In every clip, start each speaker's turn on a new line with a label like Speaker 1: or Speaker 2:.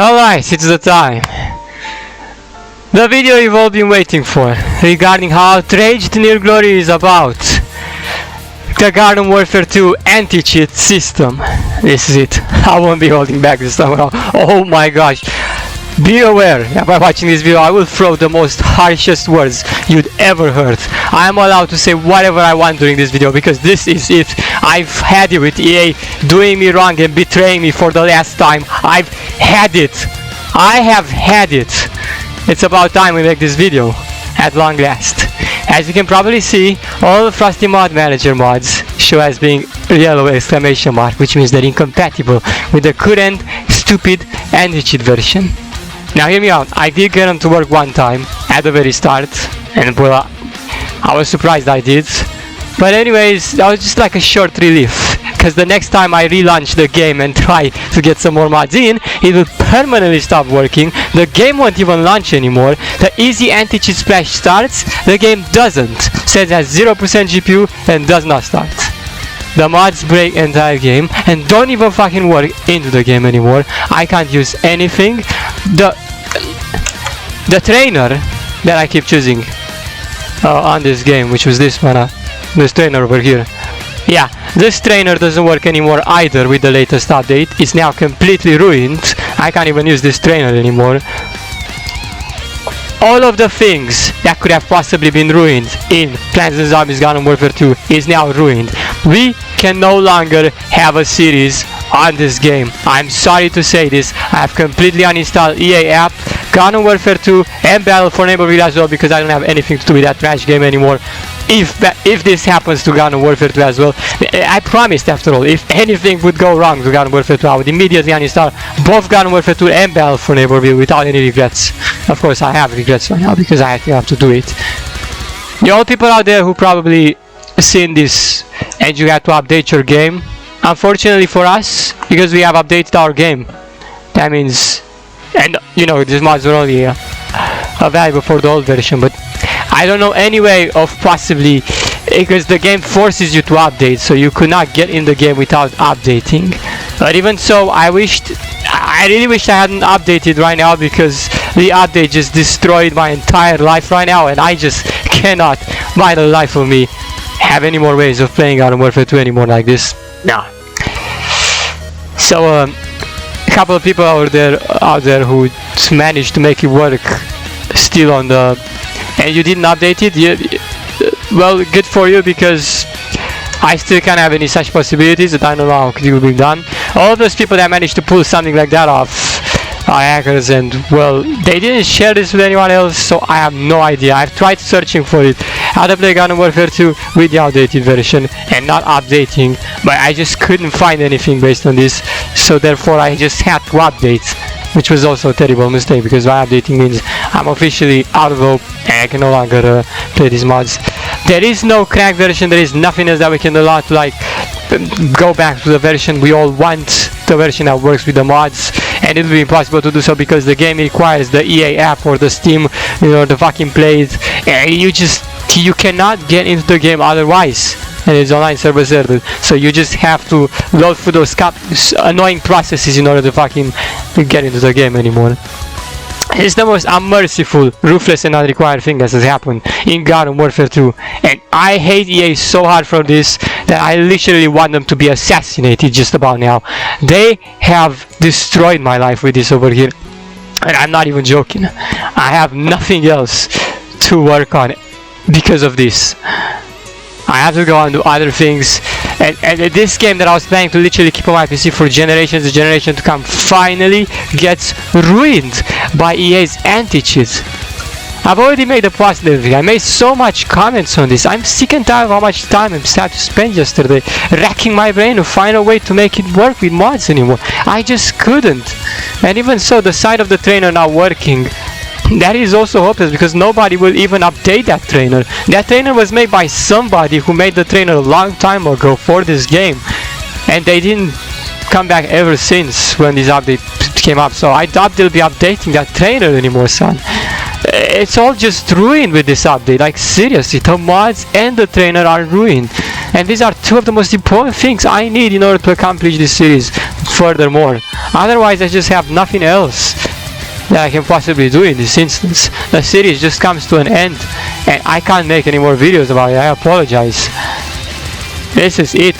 Speaker 1: Alright, it's the time. The video you've all been waiting for, regarding how outraged Near Glory is about the Garden Warfare 2 anti-cheat system. This is it. I won't be holding back this time around. Oh my gosh. Be aware, by watching this video, I will throw the most harshest words you'd ever heard. I am allowed to say whatever I want during this video, because this is it. I've had it with EA doing me wrong and betraying me for the last time. I've had it. I have had it. It's about time we make this video, at long last. As you can probably see, all the Frosty Mod Manager mods show as being yellow exclamation mark, which means they're incompatible with the current stupid anti-cheat version. Now hear me out, I did get them to work one time at the very start, and well, I was surprised I did. But anyways, that was just like a short relief, because the next time I relaunch the game and try to get some more mods in, it will permanently stop working, the game won't even launch anymore, the easy anti-cheat splash starts, the game doesn't, says it has 0% GPU and does not start. The mods break entire game and don't even fucking work into the game anymore. I can't use anything. The trainer that I keep choosing on this game, which was this one, this trainer over here. Yeah, this trainer doesn't work anymore either with the latest update. It's now completely ruined. I can't even use this trainer anymore. All of the things that could have possibly been ruined in Plants vs Zombies Garden Warfare 2 is now ruined. We can no longer have a series on this game. I'm sorry to say this. I have completely uninstalled EA app, Garden Warfare 2 and Battle for Neighborhood as well, because I don't have anything to do with that trash game anymore. If this happens to Garden Warfare 2 as well, I promised, after all, if anything would go wrong to Garden Warfare 2, I would immediately uninstall both Garden Warfare 2 and Battle for Neighborhood without any regrets. Of course, I have regrets right now because I have to do it. The old people out there who probably seen this and you had to update your game, unfortunately for us, because we have updated our game, that means, and you know, these mods were only available for the old version, but I don't know any way of possibly, because the game forces you to update, so you could not get in the game without updating. But even so, I really wish I hadn't updated right now, because the update just destroyed my entire life right now, and I just cannot, by the life of me, have any more ways of playing Garden Warfare 2 anymore like this. Nah. So a couple of people out there who managed to make it work still on the, and you didn't update it, well, good for you, because I still can't have any such possibilities that I don't know how it will be done. All of those people that managed to pull something like that off are hackers, and well, they didn't share this with anyone else, so I have no idea. I've tried searching for it, how to play Garden Warfare 2 with the outdated version and not updating, but I just couldn't find anything based on this, so therefore I just had to update, which was also a terrible mistake, because by updating means I'm officially out of hope and I can no longer play these mods. There is no cracked version, there is nothing else that we can allow to like go back to the version we all want, the version that works with the mods, and it will be impossible to do so because the game requires the EA app or the Steam, you know, the fucking plays, and you cannot get into the game otherwise, and it's online server server, so you just have to load through those annoying processes in order to fucking get into the game anymore. It's the most unmerciful, ruthless and unrequired thing that has happened in Garden Warfare 2, and I hate EA so hard for this that I literally want them to be assassinated just about now. They have destroyed my life with this over here, and I'm not even joking. I have nothing else to work on because of this. I have to go on to other things, and this game that I was planning to literally keep on my PC for generations and generations to come finally gets ruined by EA's anti-cheat. I've already made a post and everything. I made so much comments on this. I'm sick and tired of how much time I had to spend yesterday racking my brain to find a way to make it work with mods anymore. I just couldn't. And even so, the side of the trainer not working, that is also hopeless, because nobody will even update that trainer. That trainer was made by somebody who made the trainer a long time ago for this game, and they didn't come back ever since when this update came up, so I doubt they'll be updating that trainer anymore, son. It's all just ruined with this update, like seriously, the mods and the trainer are ruined. And these are two of the most important things I need in order to accomplish this series. furthermore. Otherwise I just have nothing else that I can possibly do in this instance. The series just comes to an end and I can't make any more videos about it. I apologize. This is it.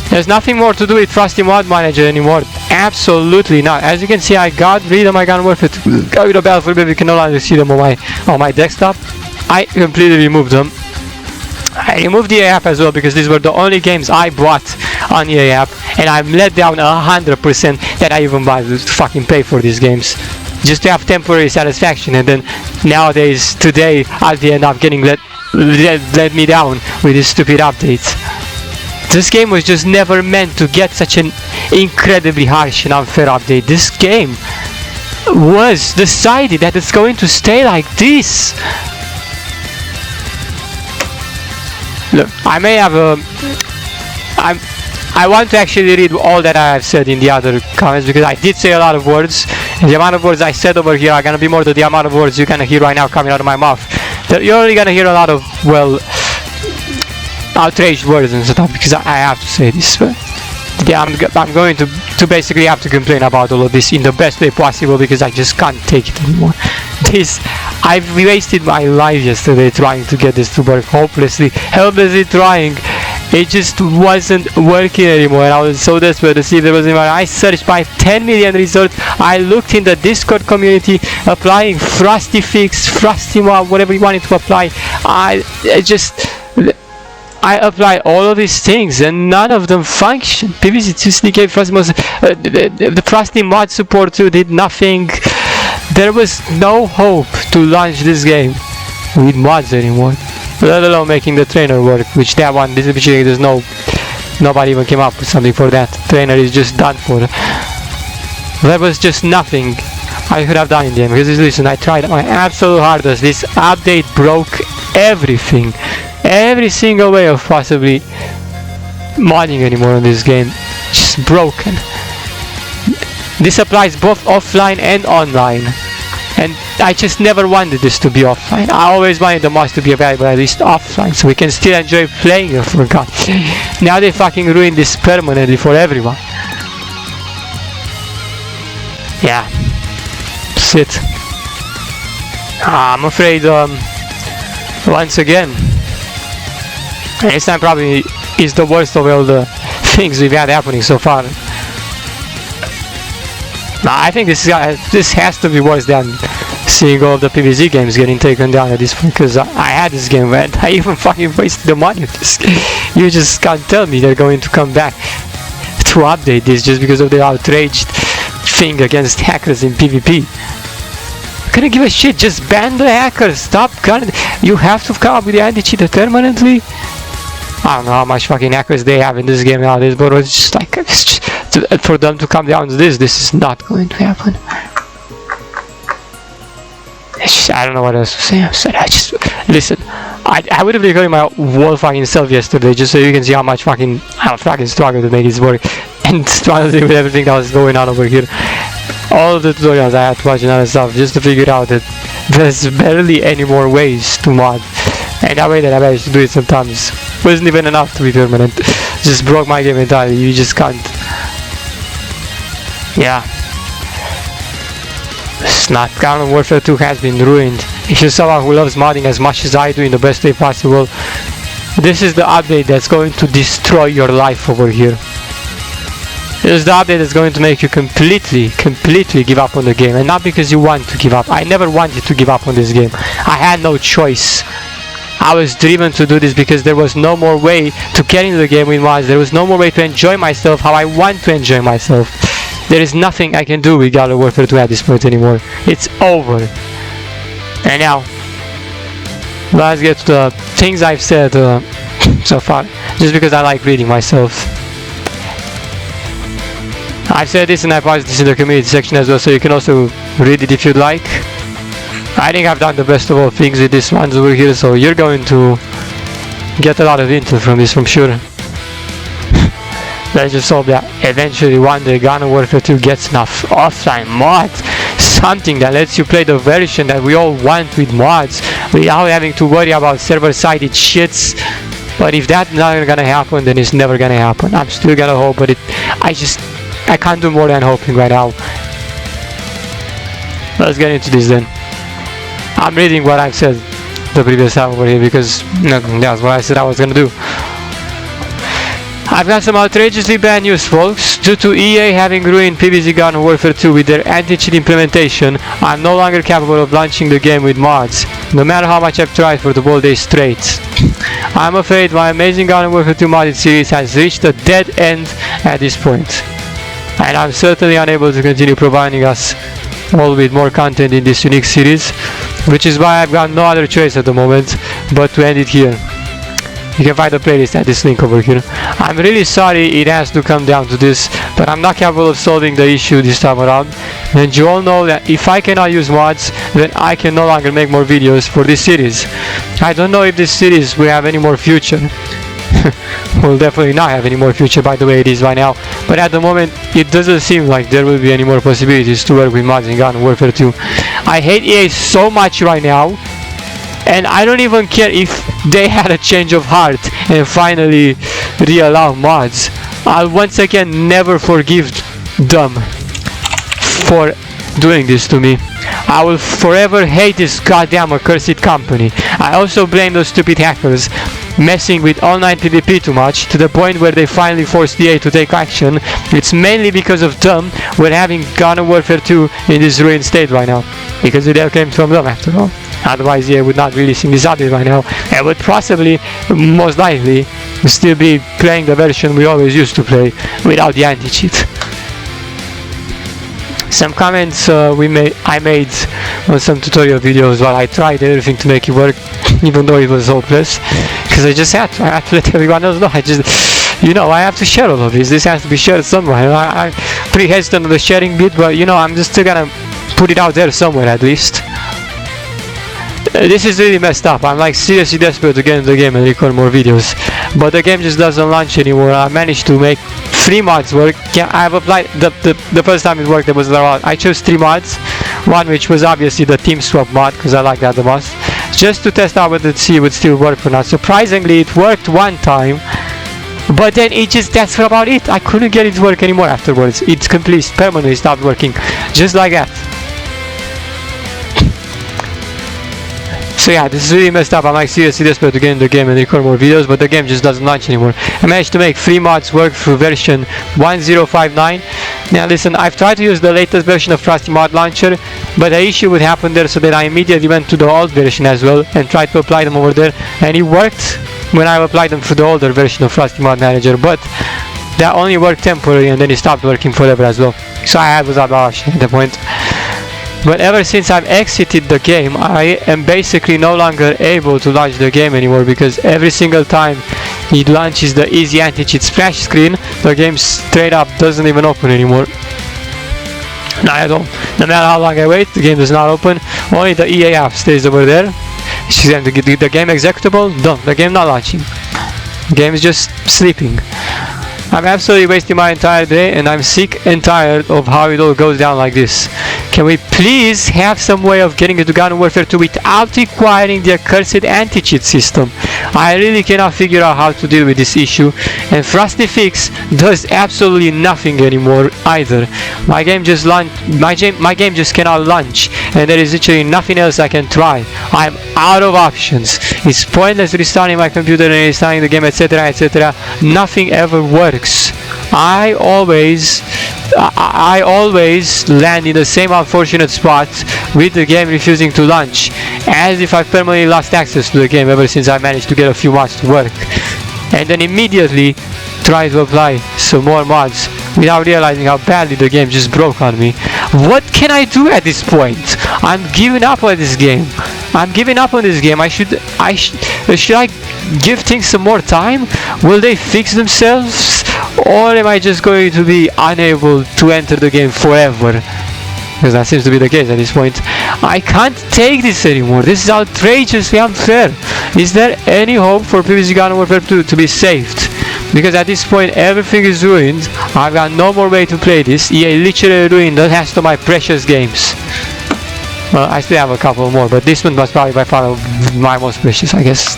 Speaker 1: There's nothing more to do with Frosty Mod Manager anymore. Absolutely not. As you can see, I got rid of my Gun Warfare 2. Got rid of Battlefield, but you can no longer see them on my desktop. I completely removed them. I removed the EA app as well because these were the only games I bought on the EA app, and I'm let down 100% that I even fucking pay for these games just to have temporary satisfaction. And then nowadays, today, at the end, I'm getting let me down with these stupid updates. This game was just never meant to get such an incredibly harsh and unfair update. This game was decided that it's going to stay like this. Look, I may have I want to actually read all that I have said in the other comments because I did say a lot of words, and the amount of words I said over here are gonna be more than the amount of words you're gonna hear right now coming out of my mouth. You're only gonna hear a lot of, well, outraged words and stuff because I have to say this. But yeah, I'm going to basically have to complain about all of this in the best way possible because I just can't take it anymore. I've wasted my life yesterday trying to get this to work, helplessly trying. It just wasn't working anymore, and I was so desperate to see if there was anyone. I searched by 10 million results. I looked in the Discord community, applying Frosty Fix, Frosty Mod, whatever you wanted to apply. I applied all of these things and none of them functioned. PVZ 2 Sneak Frosty Mod, the Frosty Mod support too did nothing. There was no hope to launch this game with mods anymore, let alone making the trainer work, which that one, there's nobody even came up with something for that. Trainer is just done for. There was just nothing I could have done in the game, because listen, I tried my absolute hardest. This update broke everything, every single way of possibly modding anymore in this game. Just broken. This applies both offline and online, and I just never wanted this to be offline. I always wanted the mods to be available at least offline, so we can still enjoy playing it, for God's sake. Now they fucking ruined this permanently for everyone. Yeah, that's it. I'm afraid, once again, this time probably is the worst of all the things we've had happening so far. I think this has to be worse than seeing all the PVZ games getting taken down at this point, because I had this game and I even fucking wasted the money of this. You just can't tell me they're going to come back to update this just because of the outraged thing against hackers in PvP. I couldn't give a shit, just ban the hackers, stop, you have to come up with the anti-cheater permanently. I don't know how much fucking hackers they have in this game nowadays, but it's just like, for them to come down to this is not going to happen. I don't know what else to say. I'm sorry, listen, I would have recorded my whole fucking self yesterday just so you can see how much fucking I fucking struggled to make this work and struggling with everything that was going on over here. All of the tutorials I had to watch and other stuff just to figure out that there's barely any more ways to mod, and that way that I managed to do it sometimes wasn't even enough to be permanent. Just broke my game entirely. You just can't. Yeah. Snap Garden Warfare 2 has been ruined. If you're someone who loves modding as much as I do in the best way possible, this is the update that's going to destroy your life over here. This is the update that's going to make you completely give up on the game, and not because you want to give up. I never wanted to give up on this game. I had no choice. I was driven to do this because there was no more way to get into the game with mods. There was no more way to enjoy myself how I want to enjoy myself. There is nothing I can do with Garden Warfare 2 at this point anymore. It's over. And now, let's get to the things I've said so far, just because I like reading myself. I've said this and I posted this in the community section as well, so you can also read it if you'd like. I think I've done the best of all things with this ones over here, so you're going to get a lot of intel from this, from sure. Let's just hope that eventually one day Garden Warfare 2 gets enough offline mods, something that lets you play the version that we all want with mods, without having to worry about server-sided shits. But if that's not gonna happen, then it's never gonna happen. I'm still gonna hope, but I can't do more than hoping right now. Let's get into this then. I'm reading what I've said the previous time over here because that's what I said I was gonna do. I've got some outrageously bad news, folks. Due to EA having ruined PVZ Garden Warfare 2 with their anti-cheat implementation, I'm no longer capable of launching the game with mods, no matter how much I've tried for the whole day straight. I'm afraid my amazing Garden Warfare 2 modded series has reached a dead end at this point, and I'm certainly unable to continue providing us all with more content in this unique series, which is why I've got no other choice at the moment but to end it here. You can find the playlist at this link over here. I'm really sorry it has to come down to this, but I'm not capable of solving the issue this time around. And you all know that if I cannot use mods, then I can no longer make more videos for this series. I don't know if this series will have any more future. Will definitely not have any more future by the way it is right now, but at the moment it doesn't seem like there will be any more possibilities to work with mods in Garden Warfare 2. I hate EA so much right now, and I don't even care if they had a change of heart and finally re-allow mods. I'll once again never forgive them for doing this to me. I will forever hate this goddamn accursed company. I also blame those stupid hackers messing with online PvP too much, to the point where they finally forced EA to take action. It's mainly because of them we're having Garden Warfare 2 in this ruined state right now, because it all came from them after all. Otherwise EA would not be releasing this update right now, and would possibly, most likely, still be playing the version we always used to play without the anti-cheat. Some comments I made on some tutorial videos while I tried everything to make it work, even though it was hopeless, because I had to let everyone else know. I have to share all of this. This has to be shared somewhere. I'm pretty hesitant on the sharing bit, but I'm just still gonna put it out there somewhere at least. This is really messed up. I'm like seriously desperate to get in the game and record more videos, but the game just doesn't launch anymore. I managed to make 3 mods work. Yeah, I've applied the first time it worked. There was I chose 3 mods. One which was obviously the team swap mod, because I like that the most, just to test out whether it would still work or not. Surprisingly, it worked one time, but then that's about it. I couldn't get it to work anymore afterwards. It completely permanently stopped working, just like that. So yeah, this is really messed up. I'm like seriously desperate to get in the game and record more videos, but the game just doesn't launch anymore. I managed to make 3 mods work through version 1059. Now listen, I've tried to use the latest version of Frosty Mod Launcher, but the issue would happen there, so that I immediately went to the old version as well and tried to apply them over there, and it worked when I applied them through the older version of Frosty Mod Manager, but that only worked temporarily and then it stopped working forever as well. So I was out of option at the point. But ever since I've exited the game, I am basically no longer able to launch the game anymore, because every single time it launches the easy anti-cheat splash screen, the game straight up doesn't even open anymore. Not at all. No matter how long I wait, the game does not open. Only the EA app stays over there. She's going to get the game executable. Done. The game not launching. The game is just sleeping. I'm absolutely wasting my entire day, and I'm sick and tired of how it all goes down like this. Can we please have some way of getting into Garden Warfare 2 without requiring the accursed anti-cheat system? I really cannot figure out how to deal with this issue, and Frosty Fix does absolutely nothing anymore either. My game just cannot launch, and there is literally nothing else I can try. I'm out of options. It's pointless restarting my computer and restarting the game, etc, etc. Nothing ever works. I always land in the same unfortunate spot with the game refusing to launch, as if I've permanently lost access to the game ever since I managed to get a few mods to work, and then immediately try to apply some more mods without realizing how badly the game just broke on me. What can I do at this point? I'm giving up on this game. Should I give things some more time? Will they fix themselves? Or am I just going to be unable to enter the game forever? Because that seems to be the case at this point. I can't take this anymore. This is outrageously unfair. Is there any hope for PVZ Garden Warfare 2 to be saved? Because at this point everything is ruined. I've got no more way to play this. EA literally ruined the rest of my precious games. Well, I still have a couple more, but this one was probably by far my most precious, I guess.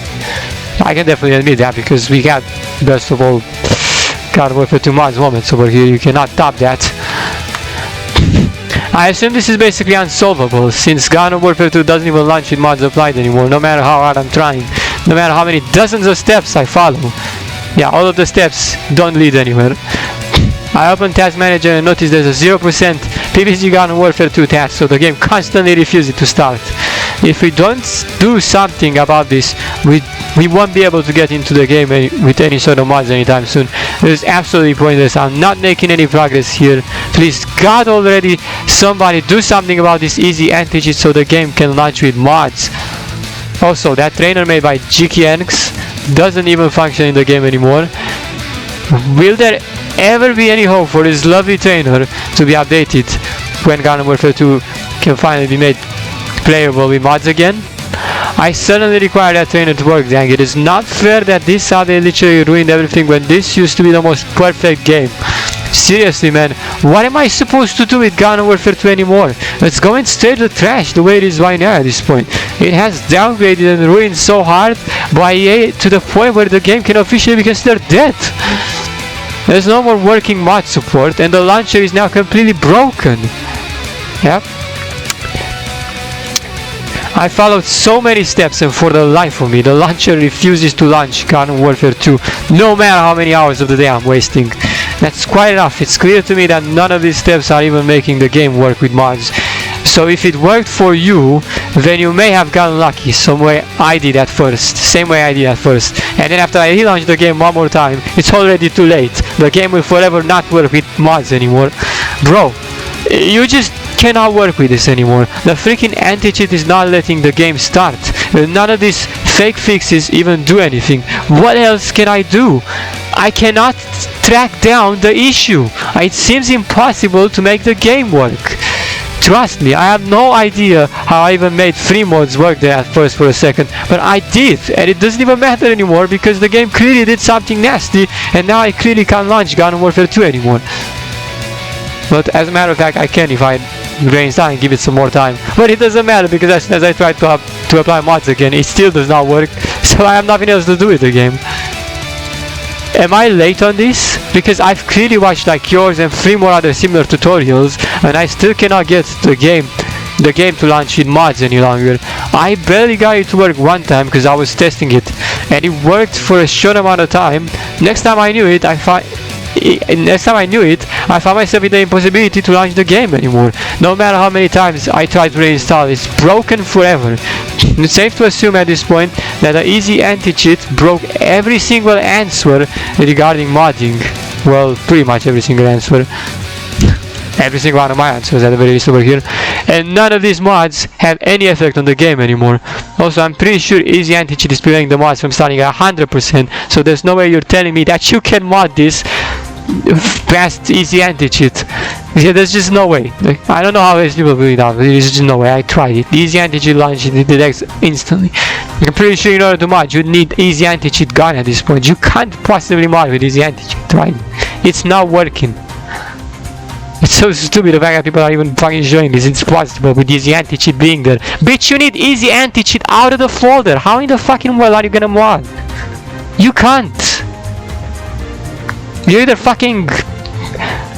Speaker 1: I can definitely admit that, because we got best of all Garden Warfare 2 mods moments over here. You cannot top that. I assume this is basically unsolvable, since Garden Warfare 2 doesn't even launch with mods applied anymore, no matter how hard I'm trying, no matter how many dozens of steps I follow. Yeah, all of the steps don't lead anywhere. I open Task Manager and notice there's a 0% PVZ Garden Warfare 2 task, so the game constantly refuses to start. If we don't do something about this, we won't be able to get into the game with any sort of mods anytime soon. It's absolutely pointless. I'm not making any progress here. Please God already, somebody do something about this easy anti-cheat so the game can launch with mods. Also, that trainer made by GKNX doesn't even function in the game anymore. Will there ever be any hope for this lovely trainer to be updated when Garden Warfare 2 can finally be made playable with mods again? I certainly require that trainer to work, dang. It is not fair that this update literally ruined everything when this used to be the most perfect game. Seriously, man, what am I supposed to do with Garden Warfare 2 anymore? It's going straight to trash the way it is right now at this point. It has downgraded and ruined so hard by EA to the point where the game can officially be considered dead. There's no more working mod support and the launcher is now completely broken. Yep. I followed so many steps and for the life of me, the launcher refuses to launch Garden Warfare 2, no matter how many hours of the day I'm wasting. That's quite enough. It's clear to me that none of these steps are even making the game work with mods. So if it worked for you, then you may have gotten lucky, some way I did at first, same way I did at first. And then after I relaunch the game one more time, it's already too late. The game will forever not work with mods anymore. Bro, you just cannot work with this anymore. The freaking anti-cheat is not letting the game start. None of these fake fixes even do anything. What else can I do? I cannot track down the issue. It seems impossible to make the game work. Trust me, I have no idea how I even made free mods work there at first for a second, but I did, and it doesn't even matter anymore because the game clearly did something nasty, and now I clearly can't launch Garden Warfare 2 anymore. But as a matter of fact, I can if I reinstall and give it some more time. But it doesn't matter because as soon as I try to apply mods again, it still does not work, so I have nothing else to do with the game. Am I late on this? Because I've clearly watched like yours and 3 more other similar tutorials and I still cannot get the game to launch with mods any longer. I barely got it to work one time because I was testing it and it worked for a short amount of time. Next time I knew it, I found myself in the impossibility to launch the game anymore. No matter how many times I tried to reinstall, it's broken forever. It's safe to assume at this point that the easy anti-cheat broke every single answer regarding modding. Well, pretty much every single answer. Every single one of my answers at the very least over here. And none of these mods have any effect on the game anymore. Also, I'm pretty sure easy anti-cheat is preventing the mods from starting at 100%. So there's no way you're telling me that you can mod this past easy anti-cheat. Yeah, there's just no way. Like, I don't know how these people do it out. There's just no way. I tried it. The easy anti-cheat launches it detects instantly. I'm pretty sure in order to mod, you need easy anti-cheat gun at this point. You can't possibly mod with easy anti-cheat, right? It's not working. It's so stupid the fact that people are even fucking showing this. It's possible with easy anti-cheat being there. Bitch, you need easy anti-cheat out of the folder. How in the fucking world are you gonna mod? You can't. You're either fucking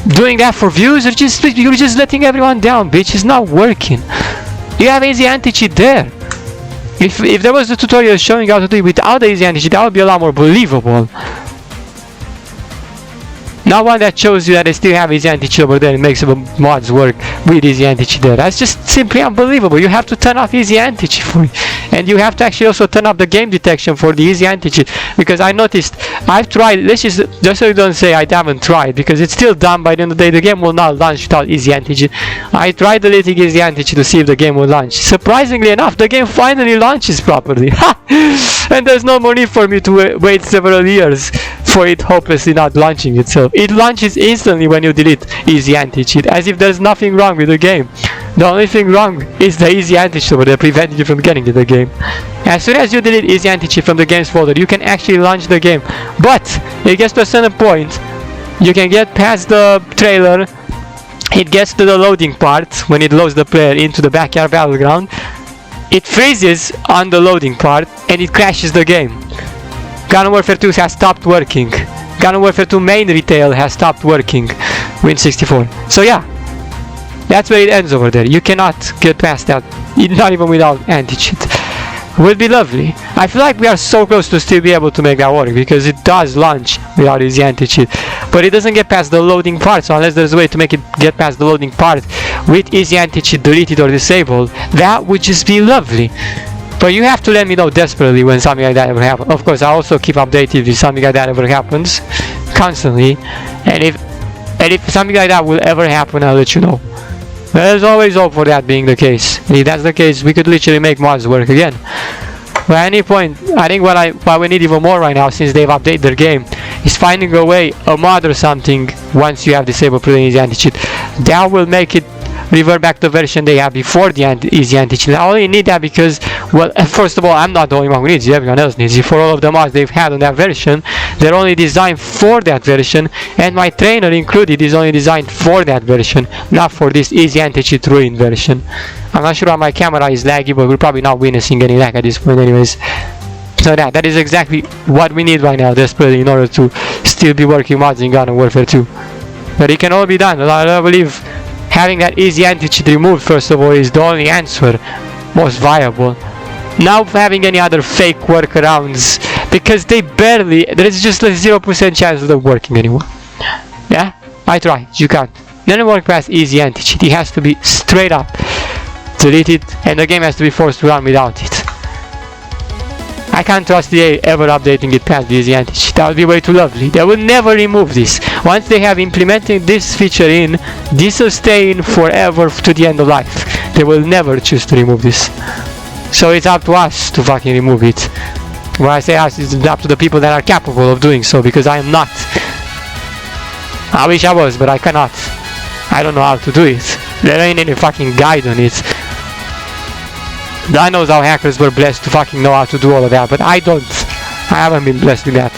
Speaker 1: doing that for views or you're just letting everyone down, bitch. It's not working. You have easy anti-cheat there. If there was a tutorial showing how to do it without the easy anti-cheat, that would be a lot more believable. Not one that shows you that they still have easy anti-cheat over there and makes the mods work with easy anti-cheat there. That's just simply unbelievable. You have to turn off easy anti-cheat for it. And you have to actually also turn up the game detection for the easy anti-cheat, because I noticed I've tried. Let's just so you don't say I haven't tried, because it's still done. By the end of the day, the game will not launch without easy anti-cheat. I tried deleting easy anti-cheat to see if the game will launch. Surprisingly enough, the game finally launches properly. And there's no more need for me to wait several years for it hopelessly not launching itself. It launches instantly when you delete easy anti-cheat, as if there's nothing wrong with the game. The only thing wrong is the easy anti-cheat over there preventing you from getting to the game. As soon as you delete easy anti-cheat from the games folder, you can actually launch the game. But it gets to a certain point, you can get past the trailer, it gets to the loading part when it loads the player into the backyard battleground. It freezes on the loading part and it crashes the game. Garden Warfare 2 has stopped working. Garden Warfare 2 main retail has stopped working. Win64. So yeah, that's where it ends over there. You cannot get past that, not even without anti-cheat. Would be lovely. I feel like we are so close to still be able to make that work, because it does launch without easy anti-cheat, but it doesn't get past the loading part. So unless there's a way to make it get past the loading part with easy anti-cheat deleted or disabled, that would just be lovely. But you have to let me know desperately when something like that ever happens. Of course, I also keep updated if something like that ever happens constantly, and if something like that will ever happen, I'll let you know. There's always hope for that being the case. If that's the case, we could literally make mods work again. But at any point, I think what we need even more right now, since they've updated their game, is finding a way, a mod or something, once you have disabled pretty easy anti-cheat, that will make it revert back to the version they had before the easy anti-cheat. I only need that because, well, first of all, I'm not the only one who needs it, everyone else needs it. For all of the mods they've had on that version, they're only designed for that version, and my trainer included is only designed for that version, not for this easy anti-cheat ruined version. I'm not sure why my camera is laggy, but we're probably not witnessing any lag at this point anyways. So that is exactly what we need right now, desperately, in order to still be working mods in Garden Warfare 2. But it can all be done. I believe having that easy anti-cheat removed, first of all, is the only answer, most viable. Not having any other fake workarounds, because there is just a 0% chance of them working anymore. Yeah? I tried, you can't. Doesn't work past easy anti-cheat. It has to be straight up deleted, and the game has to be forced to run without it. I can't trust EA ever updating it past the easy anti-cheat. That would be way too lovely. They will never remove this. Once they have implemented this feature in, this will stay in forever to the end of life. They will never choose to remove this. So it's up to us to fucking remove it. When I say us, it's up to the people that are capable of doing so, because I am not. I wish I was, but I cannot. I don't know how to do it. There ain't any fucking guide on it. I know how hackers were blessed to fucking know how to do all of that, but I don't. I haven't been blessed with that.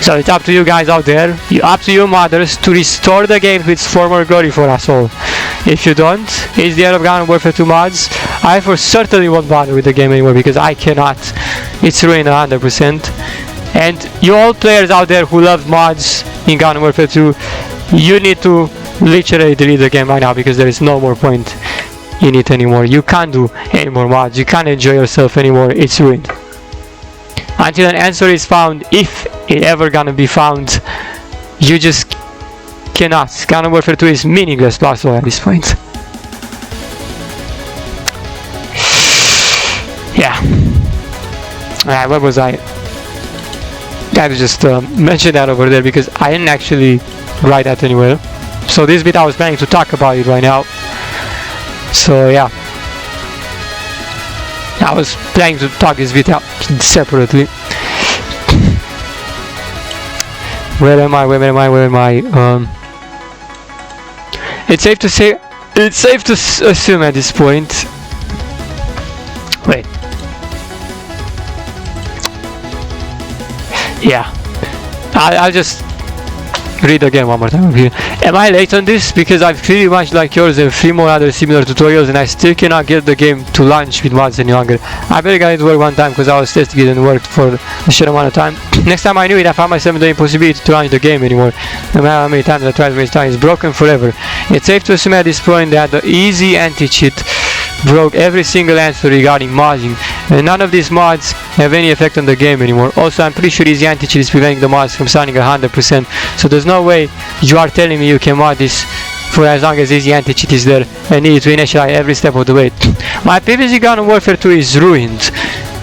Speaker 1: So it's up to you guys out there, up to you modders, to restore the game to its former glory for us all. If you don't, it's the end of Garden Warfare 2 mods. I for certainly won't bother with the game anymore, because I cannot. It's ruined 100%. And you all players out there who love mods in Garden Warfare 2, you need to literally delete the game right now, because there is no more point in it anymore. You can't do any more mods, you can't enjoy yourself anymore, it's ruined. Until an answer is found, if it ever gonna be found, you just cannot. Garden Warfare 2 is meaningless also at this point. Yeah. Alright, where was I? I just mentioned that over there because I didn't actually write that anywhere. So this bit I was planning to talk about it right now. So yeah, I was planning to talk this bit out separately. Where am I? It's safe to say, it's safe to assume at this point. Wait. Yeah, I'll just read again one more time here. Am I late on this? Because I've pretty much like yours and 3 more other similar tutorials, and I still cannot get the game to launch with mods any longer. I barely got it to work one time because I was testing it and worked for a short amount of time. Next time I knew it, I found myself in the impossibility to launch the game anymore. No matter how many times I tried to restart, it's broken forever. It's safe to assume at this point that the easy anti-cheat broke every single answer regarding modding, and none of these mods have any effect on the game anymore. Also, I'm pretty sure easy anti-cheat is preventing the mods from sounding 100%, so there's no way you are telling me you can mod this for as long as easy anti-cheat is there and need to initialize every step of the way. My PVZ Garden Warfare 2 is ruined.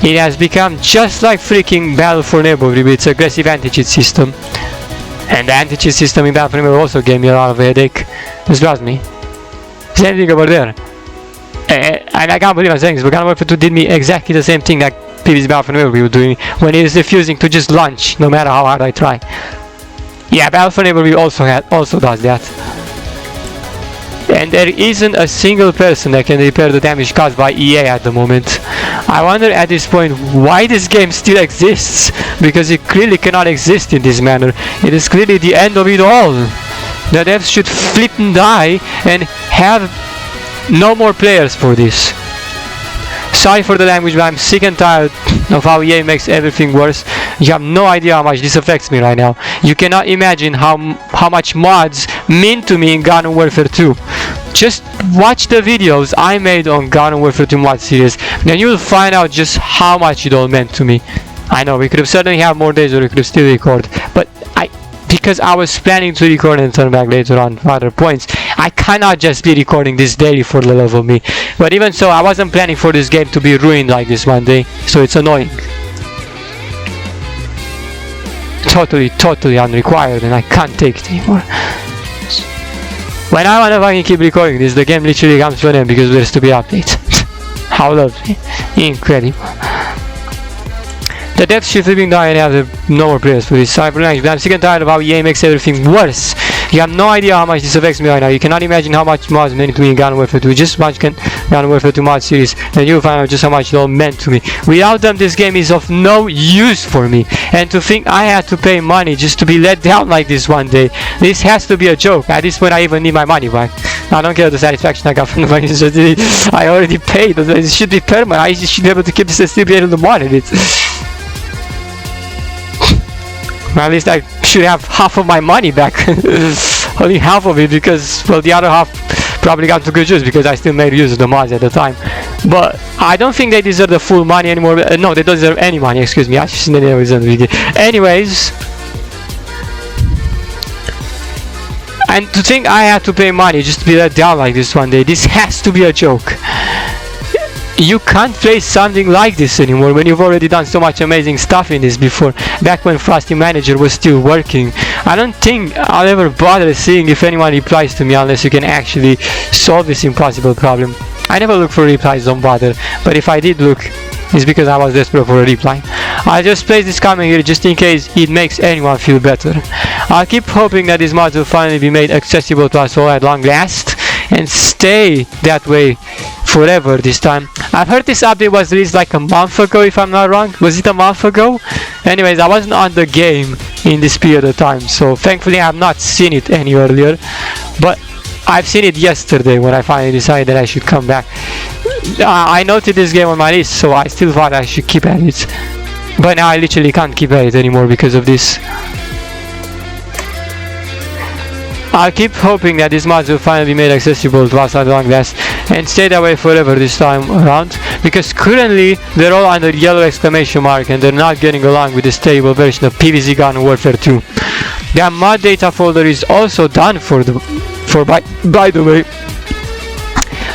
Speaker 1: It has become just like freaking Battle for Neighborhood with its aggressive anti-cheat system, and the anti-cheat system in Battle for Neighborhood also gave me a lot of headache. Just trust me. Same thing over there. And I can't believe I'm saying this, but Garden Warfare 2 did me exactly the same thing that PVZ Battle for Neighborhood was doing when it is refusing to just launch no matter how hard I try. Yeah, Battle for Neighborhood also does that. And there isn't a single person that can repair the damage caused by EA at the moment. I wonder at this point why this game still exists, because it clearly cannot exist in this manner. It is clearly the end of it all. The devs should flip and die and have no more players for this. Sorry for the language, but I'm sick and tired of how EA makes everything worse. You have no idea how much this affects me right now. You cannot imagine how much mods mean to me in Garden Warfare 2. Just watch the videos I made on Garden Warfare 2 mod series, then you will find out just how much it all meant to me. I know we could have certainly have more days, or we could have still record, but because I was planning to record and turn back later on for other points, I cannot just be recording this daily for the love of me. But even so, I wasn't planning for this game to be ruined like this one day, so it's annoying. Totally unrequired, and I can't take it anymore. When I wanna fucking keep recording this, the game literally comes to an end because of the stupid update. How lovely. Incredible. The depth shift flipping down and have no more players for this cyber range, but I'm sick and tired of how EA makes everything worse. You have no idea how much this affects me right now. You cannot imagine how much mods meant to me in Garden Warfare 2. Just watch Garden Warfare 2 mod series and you'll find out just how much it all meant to me. Without them, this game is of no use for me. And to think I had to pay money just to be let down like this one day, this has to be a joke. At this point, I even need my money back. I don't care the satisfaction I got from the money. I already paid. It should be permanent. I should be able to keep this and still be able to monitor it. At least I should have half of my money back. Only half of it, because, well, the other half probably got to good use because I still made use of the mods at the time. But I don't think they deserve the full money anymore. No, they don't deserve any money, excuse me. I shouldn't have deserved the video. Anyways, and to think I had to pay money just to be let down like this one day, this has to be a joke. You can't play something like this anymore when you've already done so much amazing stuff in this before, back when Frosty Manager was still working. I don't think I'll ever bother seeing if anyone replies to me unless you can actually solve this impossible problem. I never look for replies, don't bother, but if I did look, it's because I was desperate for a reply. I'll just place this comment here just in case it makes anyone feel better. I'll keep hoping that these mods will finally be made accessible to us all at long last, and stay that way forever this time. I've heard this update was released like a month ago, if I'm not wrong. Was it a month ago? Anyways, I wasn't on the game in this period of time, so thankfully I have not seen it any earlier, but I've seen it yesterday when I finally decided that I should come back. I noted this game on my list, so I still thought I should keep at it, but now I literally can't keep at it anymore because of this. I'll keep hoping that these mods will finally be made accessible to us at long last, and stay that way forever this time around, because currently they're all under yellow exclamation mark and they're not getting along with the stable version of PVZ Garden Warfare 2. Their mod data folder is also done by the way.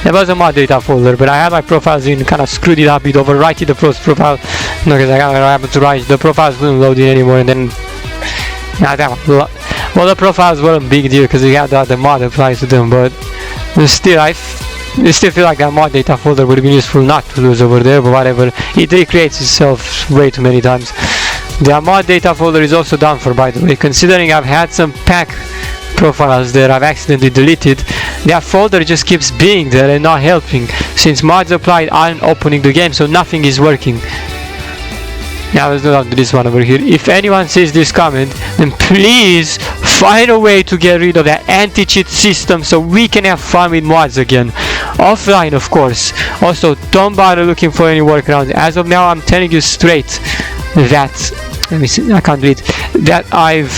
Speaker 1: There was a mod data folder, but I had my profiles in, kind of screwed it up, it overwrited the profile, no, because I got what happened to write, the profiles wouldn't load in anymore, and then well, the profiles weren't a big deal because we had the mod applied to them, but still, I still feel like that mod data folder would have been useful not to lose over there, but whatever, it recreates itself way too many times. The mod data folder is also done for, by the way, considering I've had some pack profiles that I've accidentally deleted. That folder just keeps being there and not helping, since mods applied aren't opening the game, so nothing is working. Now let's go down to this one over here. If anyone sees this comment, then please find a way to get rid of that anti-cheat system so we can have fun with mods again. Offline, of course. Also, don't bother looking for any workarounds. As of now, I'm telling you straight that, let me see, I can't read, that I've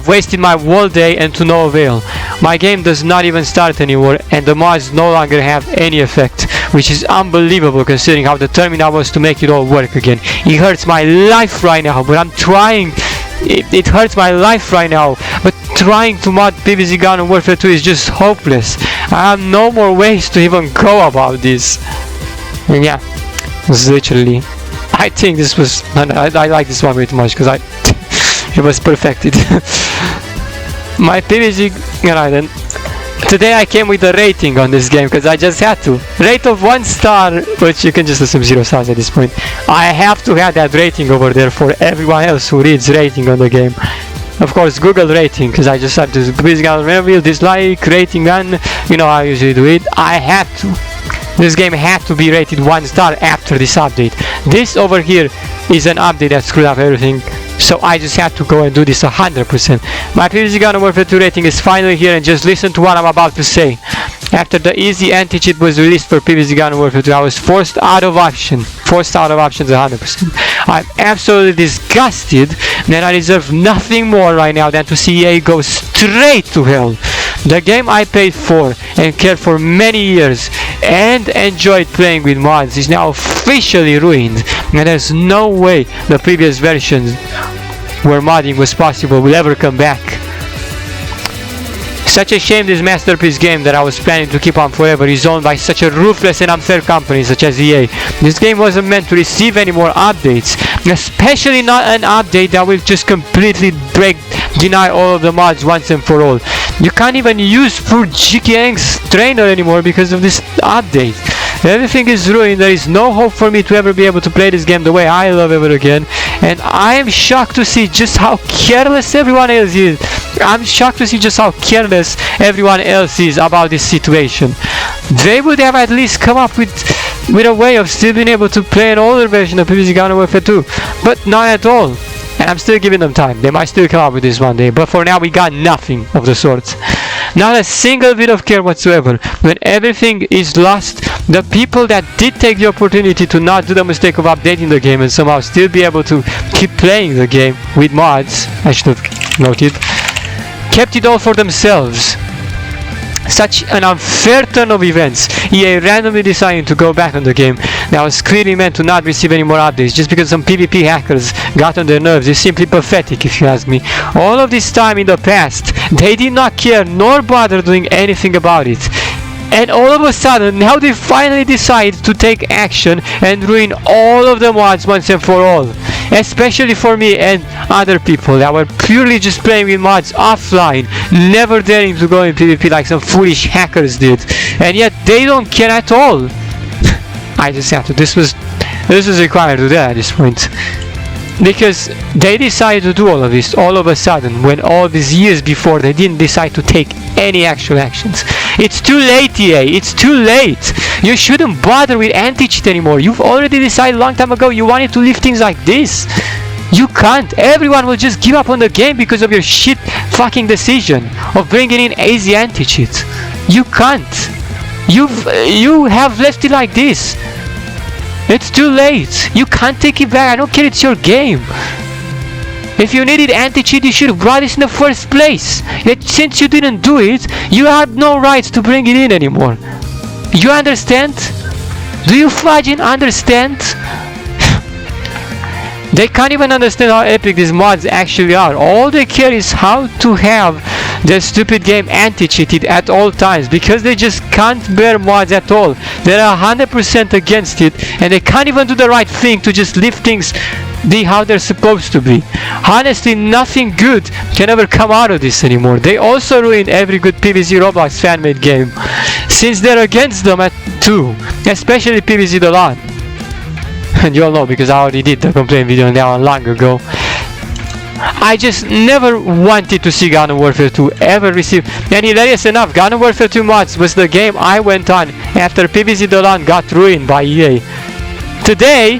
Speaker 1: wasted my whole day and to no avail. My game does not even start anymore, and the mods no longer have any effect, which is unbelievable considering how determined I was to make it all work again. It hurts my life right now, but I'm trying. It hurts my life right now, but trying to mod PVZ Garden Warfare 2 is just hopeless. I have no more ways to even go about this. And yeah, it's literally, I think this was, I like this one way too much because it was perfected. My PVZ, then today I came with a rating on this game because I just had to. Rate of 1 star, which you can just assume 0 stars at this point. I have to have that rating over there for everyone else who reads rating on the game. Of course, Google rating, because I just have to review, dislike, rating, and you know how I usually do it. I had to. This game had to be rated 1 star after this update. This over here is an update that screwed up everything, so I just had to go and do this 100%. My PVZ Garden Warfare 2 rating is finally here, and just listen to what I'm about to say. After the easy anti-cheat was released for PVZ Garden Warfare 2, I was forced out of options 100%. I'm absolutely disgusted that I deserve nothing more right now than to see EA go straight to hell. The game I paid for and cared for many years and enjoyed playing with mods is now officially ruined, and there's no way the previous versions where modding was possible will ever come back. Such a shame this masterpiece game that I was planning to keep on forever is owned by such a ruthless and unfair company such as EA. This game wasn't meant to receive any more updates, especially not an update that will just completely deny all of the mods once and for all. You can't even use poor Jikyang's trainer anymore because of this update. Everything is ruined. There is no hope for me to ever be able to play this game the way I love ever again, and I am shocked to see just how careless everyone else is. I'm shocked to see just how careless everyone else is about this situation. They would have at least come up with a way of still being able to play an older version of PVZ Garden Warfare 2, but not at all. And I'm still giving them time. They might still come up with this one day, but for now we got nothing of the sort. Not a single bit of care whatsoever. When everything is lost, the people that did take the opportunity to not do the mistake of updating the game and somehow still be able to keep playing the game with mods, I should have noted, kept it all for themselves. Such an unfair turn of events. EA randomly deciding to go back on the game that was clearly meant to not receive any more updates just because some PvP hackers got on their nerves is simply pathetic, if you ask me. All of this time in the past, they did not care nor bother doing anything about it. And all of a sudden, now they finally decide to take action and ruin all of the mods once and for all. Especially for me and other people that were purely just playing with mods offline, never daring to go in PvP like some foolish hackers did. And yet they don't care at all. I just have to. This was required to do that at this point. Because they decided to do all of this all of a sudden, when all these years before they didn't decide to take any actual actions. It's too late, EA, it's too late. You shouldn't bother with anti-cheat anymore. You've already decided a long time ago you wanted to leave things like this. You can't. Everyone will just give up on the game because of your shit fucking decision of bringing in easy anti-cheat. You can't. You have left it like this. It's too late. You can't take it back. I don't care, it's your game. If you needed anti-cheat, you should have brought this in the first place. Yet since you didn't do it, you had no right to bring it in anymore. You understand? Do you fucking understand? They can't even understand how epic these mods actually are. All they care is how to have their stupid game anti-cheated at all times, because they just can't bear mods at all. They're 100% against it, and they can't even do the right thing to just leave things how they're supposed to be. Honestly, nothing good can ever come out of this anymore. They also ruined every good PVZ Roblox fan-made game, since they're against them too, especially PVZ The Lawn. And you all know because I already did the complaint video on that one long ago. I just never wanted to see Garden Warfare 2 ever receive, and hilarious enough, Garden Warfare 2 mods was the game I went on after PVZ The Lawn got ruined by EA. Today,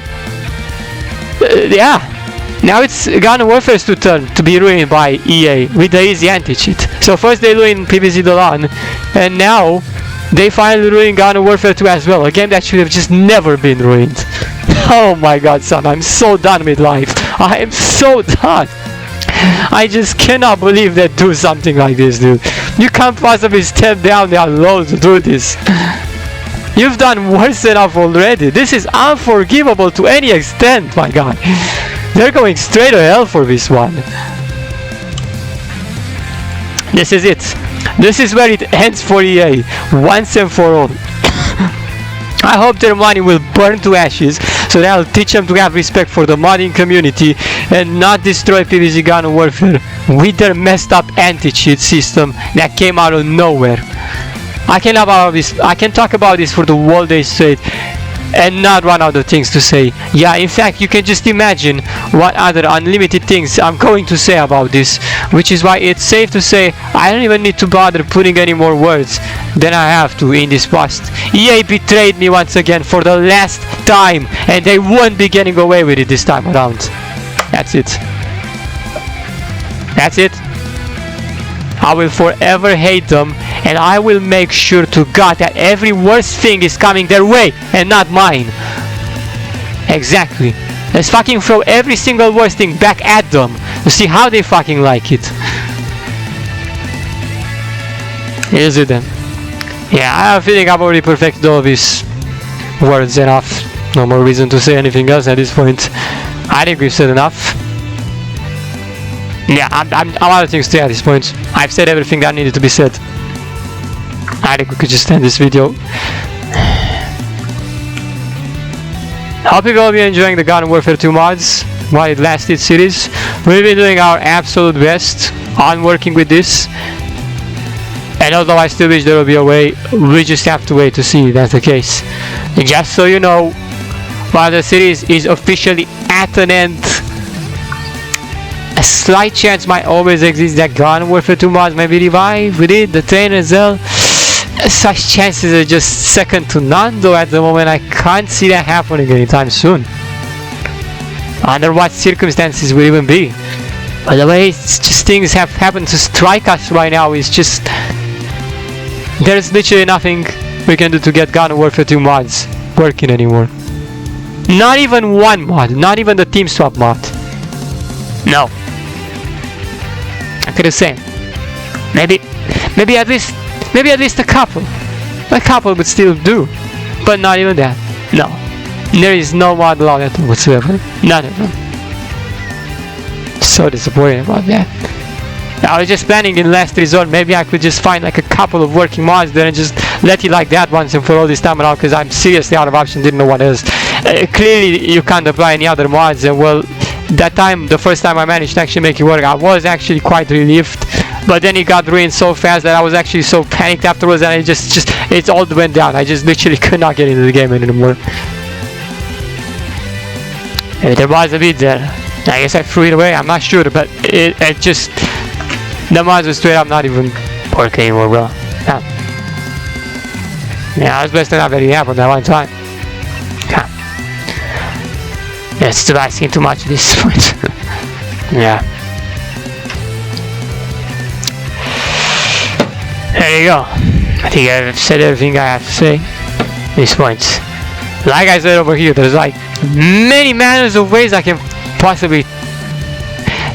Speaker 1: now it's Garden Warfare's turn to be ruined by EA with the easy anti-cheat. So first they ruined PVZ The Lawn, and now they finally ruined Garden Warfare 2 as well, a game that should have just never been ruined. Oh my god, son, I'm so done with life. I am so done. I just cannot believe they do something like this, dude. You can't possibly step down their low to do this. You've done worse enough already. This is unforgivable to any extent, my god. They're going straight to hell for this one. This is it. This is where it ends for EA, once and for all. I hope their money will burn to ashes, so that will teach them to have respect for the modding community and not destroy PVZ Garden Warfare with their messed up anti-cheat system that came out of nowhere. I can talk about this for the whole day straight and not run out of things to say. Yeah, in fact, you can just imagine what other unlimited things I'm going to say about this, which is why it's safe to say I don't even need to bother putting any more words than I have to in this post. EA betrayed me once again for the last time, and they won't be getting away with it this time around. That's it. That's it. I will forever hate them and I will make sure to God that every worst thing is coming their way and not mine. Exactly. Let's fucking throw every single worst thing back at them to see how they fucking like it. Is it then? Yeah, I have a feeling I've already perfected all of these words enough. No more reason to say anything else at this point. I think we've said enough. Yeah, I'm out of things to say at this point. I've said everything that needed to be said. I think we could just end this video. Hope you all be enjoying the Garden Warfare 2 mods while it lasted series. We've been doing our absolute best on working with this. And although I still wish there will be a way, we just have to wait to see if that's the case. And just so you know, while the series is officially at an end, a slight chance might always exist that Garden Warfare 2 mods may be revived with it, the train as well. Such chances are just second to none, though at the moment I can't see that happening anytime soon. Under what circumstances will even be? By the way, it's just things have happened to strike us right now. It's just there's literally nothing we can do to get Garden Warfare 2 mods working anymore. Not even one mod, not even the team swap mod. No. I could have said maybe at least a couple would still do, but not even that. No, there is no mod allowed at all whatsoever. None of them. So disappointed about that. I was just planning in last resort, maybe I could just find like a couple of working mods there and just let it like that once and for all this time around, because I'm seriously out of options, didn't know what else. Clearly you can't apply any other mods, and well, that time, the first time I managed to actually make it work, I was actually quite relieved. But then it got ruined so fast that I was actually so panicked afterwards, and it all went down. I just literally could not get into the game anymore. Maybe there was a bit there. I guess I threw it away, I'm not sure, but it just, the mods were straight up not even working anymore, bro. Yeah, I was blessed enough that it happened that one time. Yeah, it's still asking too much at this point. Yeah. There you go. I think I've said everything I have to say at this point. Like I said over here, there's like many manners of ways I can possibly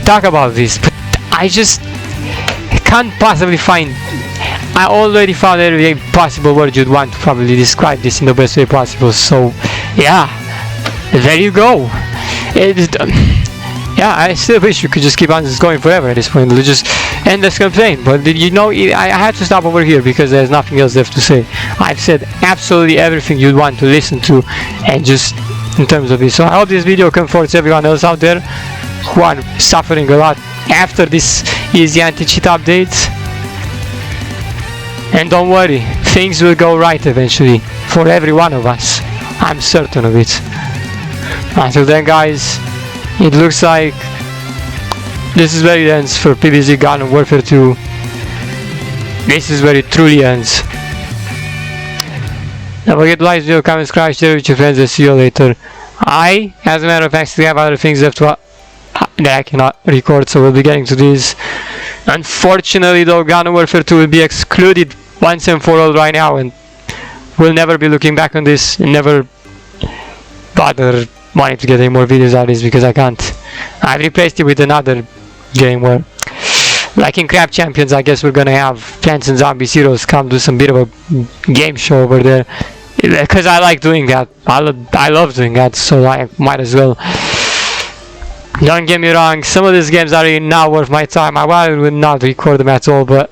Speaker 1: talk about this, but I just can't possibly find. I already found every possible word you'd want to probably describe this in the best way possible. So yeah, there you go. Yeah, I still wish you could just keep on just going forever at this point. Just end this complaint. But you know, I had to stop over here because there's nothing else left to say. I've said absolutely everything you'd want to listen to, and just in terms of this. So I hope this video comforts everyone else out there who are suffering a lot after this easy anti-cheat update. And don't worry, things will go right eventually for every one of us. I'm certain of it. Until then, guys, it looks like this is where it ends for PVZ Garden Warfare 2. This is where it truly ends. Don't forget to like, video, comment, subscribe, share with your friends, and see you later. As a matter of fact, still have other things left that I cannot record, so we'll be getting to these. Unfortunately though, Garden Warfare 2 will be excluded once and for all right now, and we'll never be looking back on this and never bother wanting to get any more videos out of this because I can't. I've replaced it with another game where, like in Crab Champions, I guess we're gonna have Plants and Zombies Heroes come do some bit of a game show over there, because I like doing that. I love doing that, so I might as well. Don't get me wrong, some of these games are really not worth my time. I would not record them at all, but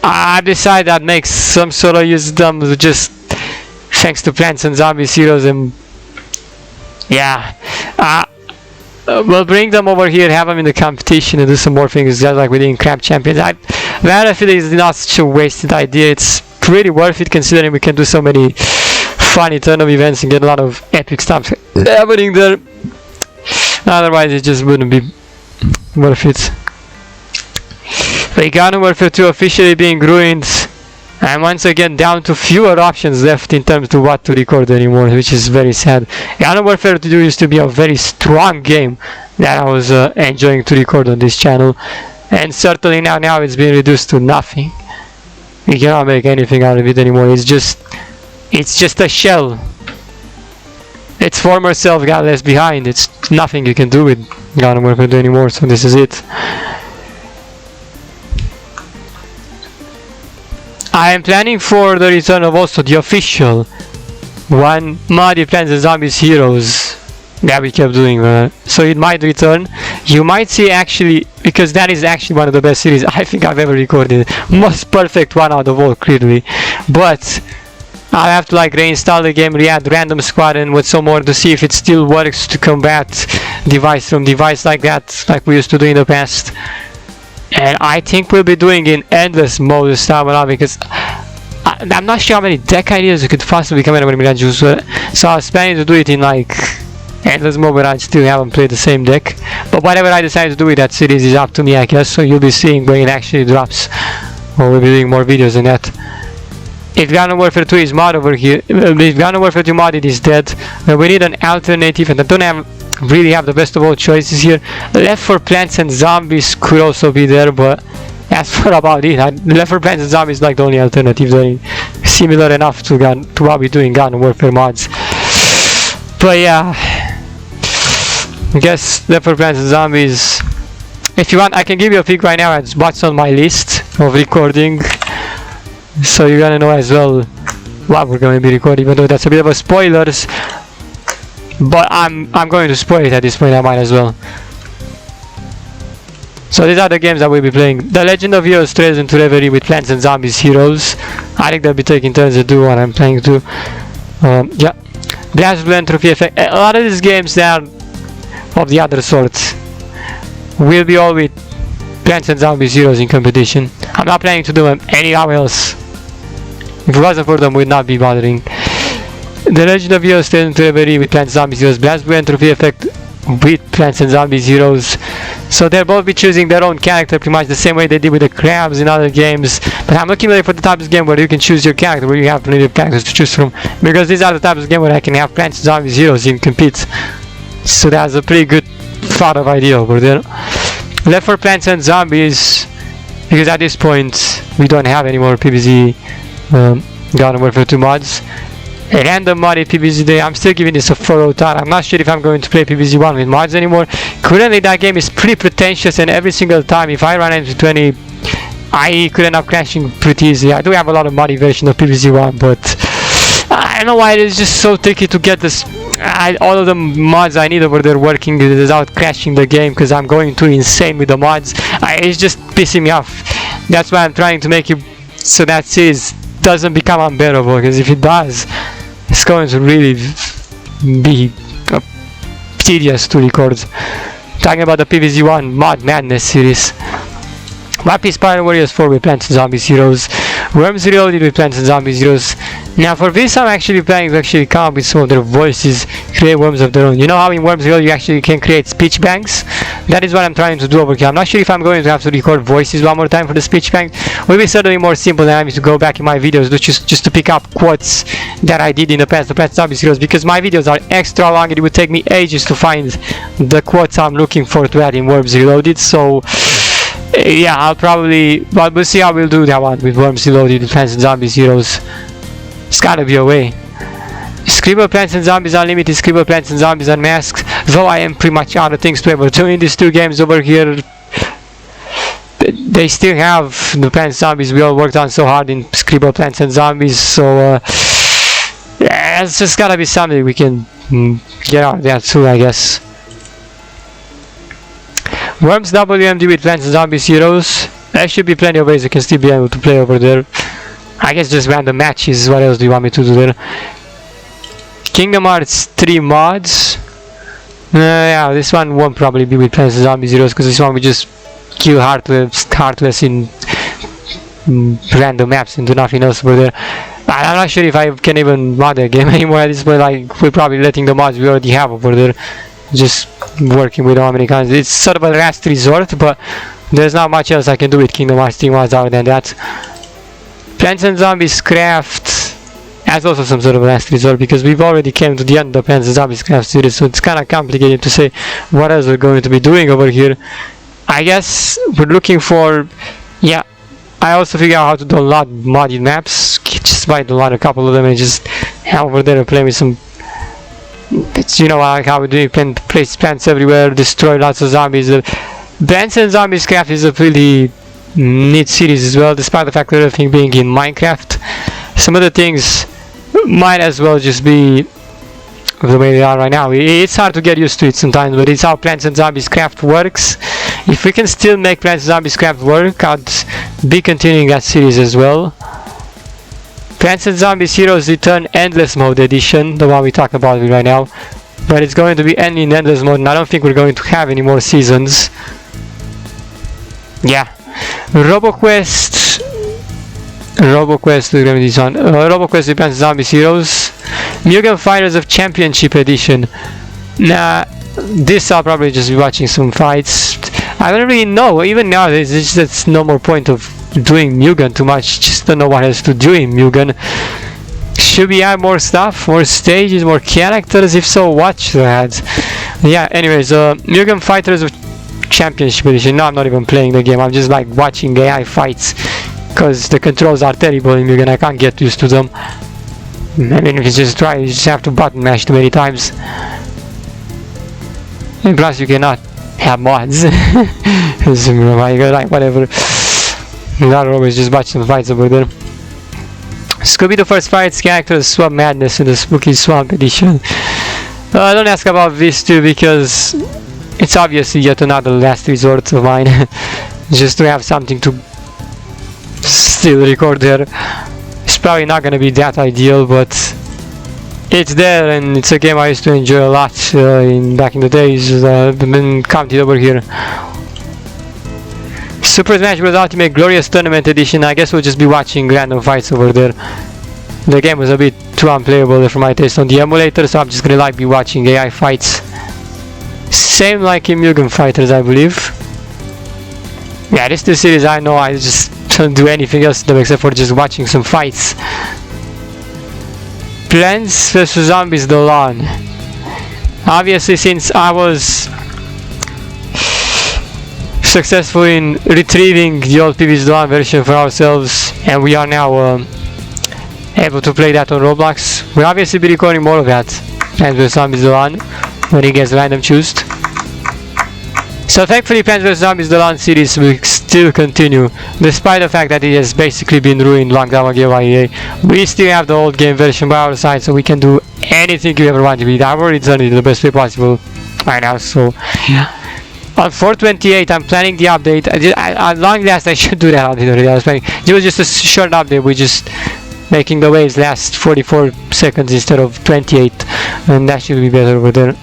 Speaker 1: I've decided I'd make some sort of use of them just thanks to Plants and Zombies Heroes, and yeah, we'll bring them over here, have them in the competition, and do some more things just like we did in Crab Champions. I feel it's not such a wasted idea. It's pretty worth it considering we can do so many fun eternal events and get a lot of epic stuff happening there. Otherwise it just wouldn't be worth it. But Garden Warfare 2 officially being ruined, and once again down to fewer options left in terms of what to record anymore, which is very sad. Garden Warfare 2 used to be a very strong game that I was enjoying to record on this channel, and certainly now it's been reduced to nothing. You cannot make anything out of it anymore. It's just a shell. Its former self got left behind. It's nothing you can do with Garden Warfare 2 anymore, so this is it. I am planning for the return of also the official one Muddy Plants and Zombies Heroes that we kept doing, so it might return. You might see actually, because that is actually one of the best series I think I've ever recorded. Most perfect one out of all, clearly. But I'll have to like reinstall the game, re-add random squad and with some more to see if it still works to combat device from device like that, like we used to do in the past. And I think we'll be doing in endless mode this time around, because I'm not sure how many deck ideas you could possibly come in with Mirage, so I was planning to do it in like endless mode, but I still haven't played the same deck. But whatever I decide to do with that series is up to me, I guess, so you'll be seeing when it actually drops, or we'll be doing more videos than that. If Garden Warfare 2 is mod over here, if Garden Warfare 2 modded is dead, we need an alternative, and I don't really have the best of all choices here. Left 4 Plants and Zombies could also be there, but that's for about it. Left 4 Plants and Zombies is like the only alternative, similar enough to what we do in Garden Warfare mods. But yeah, I guess Left 4 Plants and Zombies. If you want, I can give you a peek right now at what's on my list of recording, so you're gonna know as well what we're going to be recording, even though that's a bit of a spoilers. But I'm going to spoil it at this point, I might as well. So these are the games that we'll be playing. The Legend of Heroes Trails into Reverie with Plants and Zombies Heroes. I think they'll be taking turns to do what I'm planning to. Yeah. Blast Blue Entropy Effect. A lot of these games that are of the other sort will be all with Plants and Zombies Heroes in competition. I'm not planning to do them anywhere else. If it wasn't for them, we'd not be bothering. The Legend of Heroes Trails into Reverie with Plants and Zombies Heroes. Blast Blue Entropy Effect with Plants and Zombies Heroes. So they'll both be choosing their own character pretty much the same way they did with the crabs in other games. But I'm looking really for the type of game where you can choose your character, where you have plenty of characters to choose from, because these are the types of game where I can have Plants and Zombies Heroes in compete. So that's a pretty good thought of idea over there. Left 4 Plants and Zombies, because at this point we don't have any more PVZ Garden Warfare 2 mods. A random modded PVZ day. I'm still giving this a thorough thought. I'm not sure if I'm going to play PVZ 1 with mods anymore. Currently that game is pretty pretentious, and every single time if I run into 20, I could end up crashing pretty easily. I do have a lot of modded version of PVZ 1, but I don't know why it is just so tricky to get this. All of the mods I need over there working without crashing the game, because I'm going too insane with the mods. It's just pissing me off. That's why I'm trying to make it so that series doesn't become unbearable, because if it does, it's going to really be tedious to record. Talking about the PVZ 1 Mod Madness series. One Piece Pirate Warriors 4 with Plants and Zombies Heroes. Worms Reloaded with Plants and Zombies Heroes. Now for this I'm actually planning to actually come up with some of their voices, create worms of their own. You know how in Worms Reloaded you actually can create speech banks? That is what I'm trying to do over here. I'm not sure if I'm going to have to record voices one more time for the speech bank. It will be certainly more simple than having to go back in my videos just to pick up quotes that I did in the past, the Plants and Zombies Heroes, because my videos are extra long. It would take me ages to find the quotes I'm looking for to add in Worms Reloaded, so yeah, I'll probably, but we'll see how we'll do that one with Worms Reloaded, Plants and Zombies Heroes. It's gotta be a way. Scribble Plants and Zombies Unlimited, Scribble Plants and Zombies Unmasked. Though I am pretty much out of things to ever do in these two games over here, they still have the Plants and Zombies we all worked on so hard in Scribble Plants and Zombies, so yeah, it's just gotta be something we can get out of that too, I guess. Worms WMD with Plants and Zombies Heroes. There should be plenty of ways you can still be able to play over there. I guess just random matches. What else do you want me to do there? Kingdom Hearts 3 mods. Yeah, this one won't probably be with Plants and Zombies Heroes, because this one we just kill heartless in random maps and do nothing else over there. I'm not sure if I can even mod the game anymore at this point. Like, we're probably letting the mods we already have over there just working with how many kinds. It's sort of a last resort, but there's not much else I can do with Kingdom Hearts 3 mods other than that. Plants and Zombies Craft has also some sort of last resort, because we've already came to the end of the Plants and Zombies Craft series, so it's kind of complicated to say what else we're going to be doing over here. I guess we're looking for, yeah, I also figured out how to download modded maps. Just by download a couple of them and just head over there and play with some. It's, you know, like how we do, place plants everywhere, destroy lots of zombies. Plants and Zombies Craft is a pretty neat series as well, despite the fact that everything being in Minecraft. Some of the things might as well just be the way they are right now. It's hard to get used to it sometimes, but it's how Plants and Zombies Craft works. If we can still make Plants and Zombies Craft work, I'd be continuing that series as well. Plants and Zombies Heroes Return Endless Mode Edition, the one we talk about right now. But it's going to be ending in Endless Mode, and I don't think we're going to have any more seasons. Yeah. RoboQuest is going to be this one. RoboQuest Plants and Zombies Heroes. Mugen Fighters of Championship Edition. Nah, this I'll probably just be watching some fights. I don't really know. Even nowadays, there's no more point of doing Mugen too much. Just don't know what else to do in Mugen. Should we add more stuff, more stages, more characters? If so, what should I add? Yeah. Anyways, Mugen Fighters of Championship Edition. No, I'm not even playing the game. I'm just like watching AI fights because the controls are terrible in Mugen. I can't get used to them. I mean, if you just try, you just have to button mash too many times. And plus, you cannot have mods. Like whatever. Not always just watch some fights over there. Scooby-Doo First Fights characters Swamp Madness in the Spooky Swamp Edition. Don't ask about this too because it's obviously yet another last resort of mine. Just to have something to still record there. It's probably not gonna be that ideal, but it's there and it's a game I used to enjoy a lot back in the days. I've been counted over here. Super Smash Bros. Ultimate Glorious Tournament Edition. I guess we'll just be watching random fights over there. The game was a bit too unplayable for my taste on the emulator, so I'm just gonna like be watching AI fights. Same like in Mugen Fighters, I believe. Yeah, this is the series I know I just don't do anything else to them except for just watching some fights. Plants vs Zombies The Lawn. Obviously, since I was successful in retrieving the old PVZ The Lawn version for ourselves, and we are now able to play that on Roblox, we'll obviously be recording more of that. Plants vs Zombies The Lawn when it gets random chosen. So thankfully Plants vs Zombies The Lawn series will still continue, despite the fact that it has basically been ruined long time ago by EA. We still have the old game version by our side, so we can do anything we ever want to be. I've already done it the best way possible right now, so yeah. On 4/28 I'm planning the update. At long last I should do that update already. I was planning. It was just a short update, we just making the waves last 44 seconds instead of 28, and that should be better over there.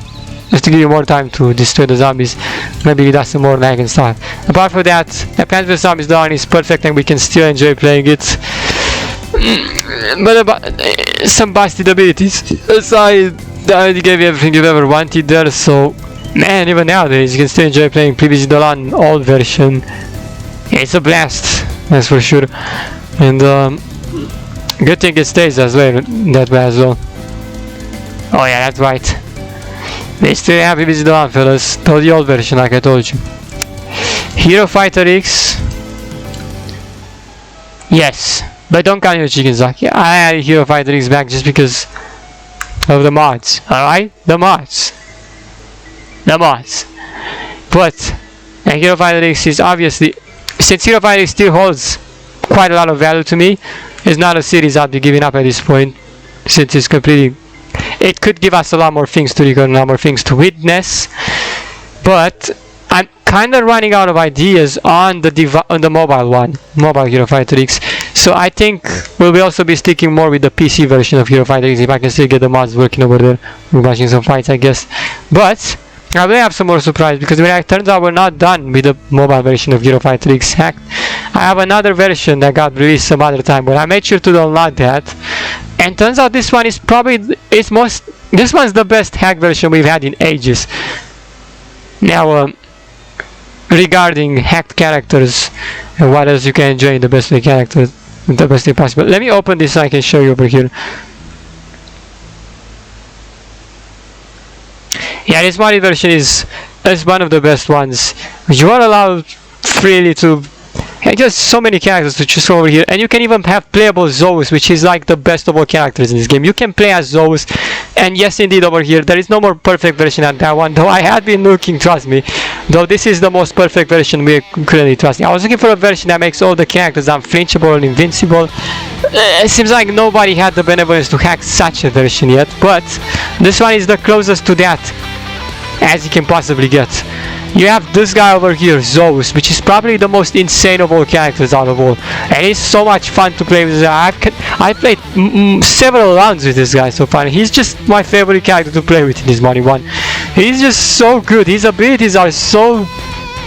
Speaker 1: Just to give you more time to destroy the zombies. Maybe that's some more lag and stuff. Apart from that, Plants vs Zombies Dawn is perfect and we can still enjoy playing it. But about some busted abilities aside, I already gave you everything you've ever wanted there, so man, even nowadays you can still enjoy playing PVZ The Lawn old version. It's a blast, that's for sure. And good thing it stays as well, that way as well. Oh yeah, that's right. They still have PVZ The Lawn, fellas. The old version, like I told you. Hero Fighter X. Yes, but don't count your chickens, Zach. Yeah, I had Hero Fighter X back just because of the mods. Alright? The mods. The mods. But Hero Fighter X is obviously, since Hero Fighter X still holds quite a lot of value to me, it's not a series I'll be giving up at this point, since it's completely. It could give us a lot more things to record, a lot more things to witness, but I'm kind of running out of ideas on the mobile one, Mobile Hero Fighter X. So I think we'll also be sticking more with the PC version of Hero Fighter X if I can still get the mods working over there. We're watching some fights, I guess. But I will have some more surprise because when it turns out we're not done with the mobile version of Hero Fighter X hack. I have another version that got released some other time, but I made sure to download that. And turns out this one is probably this one's the best hack version we've had in ages. Now regarding hacked characters and what else you can enjoy in the best way characters, the best way possible. Let me open this so I can show you over here. Yeah, this modded version is one of the best ones. You are allowed freely to And just so many characters to choose from over here, and you can even have playable Zeus, which is like the best of all characters in this game. You can play as Zeus, and yes indeed over here there is no more perfect version than that one, though I had been looking, trust me, though this is the most perfect version we currently, trust me. I was looking for a version that makes all the characters unflinchable and invincible. It seems like nobody had the benevolence to hack such a version yet, but this one is the closest to that as you can possibly get. You have this guy over here, Zeus, which is probably the most insane of all characters out of all, and it's so much fun to play with. I played several rounds with this guy so far. He's just my favorite character to play with in this money one. He's just so good. His abilities are so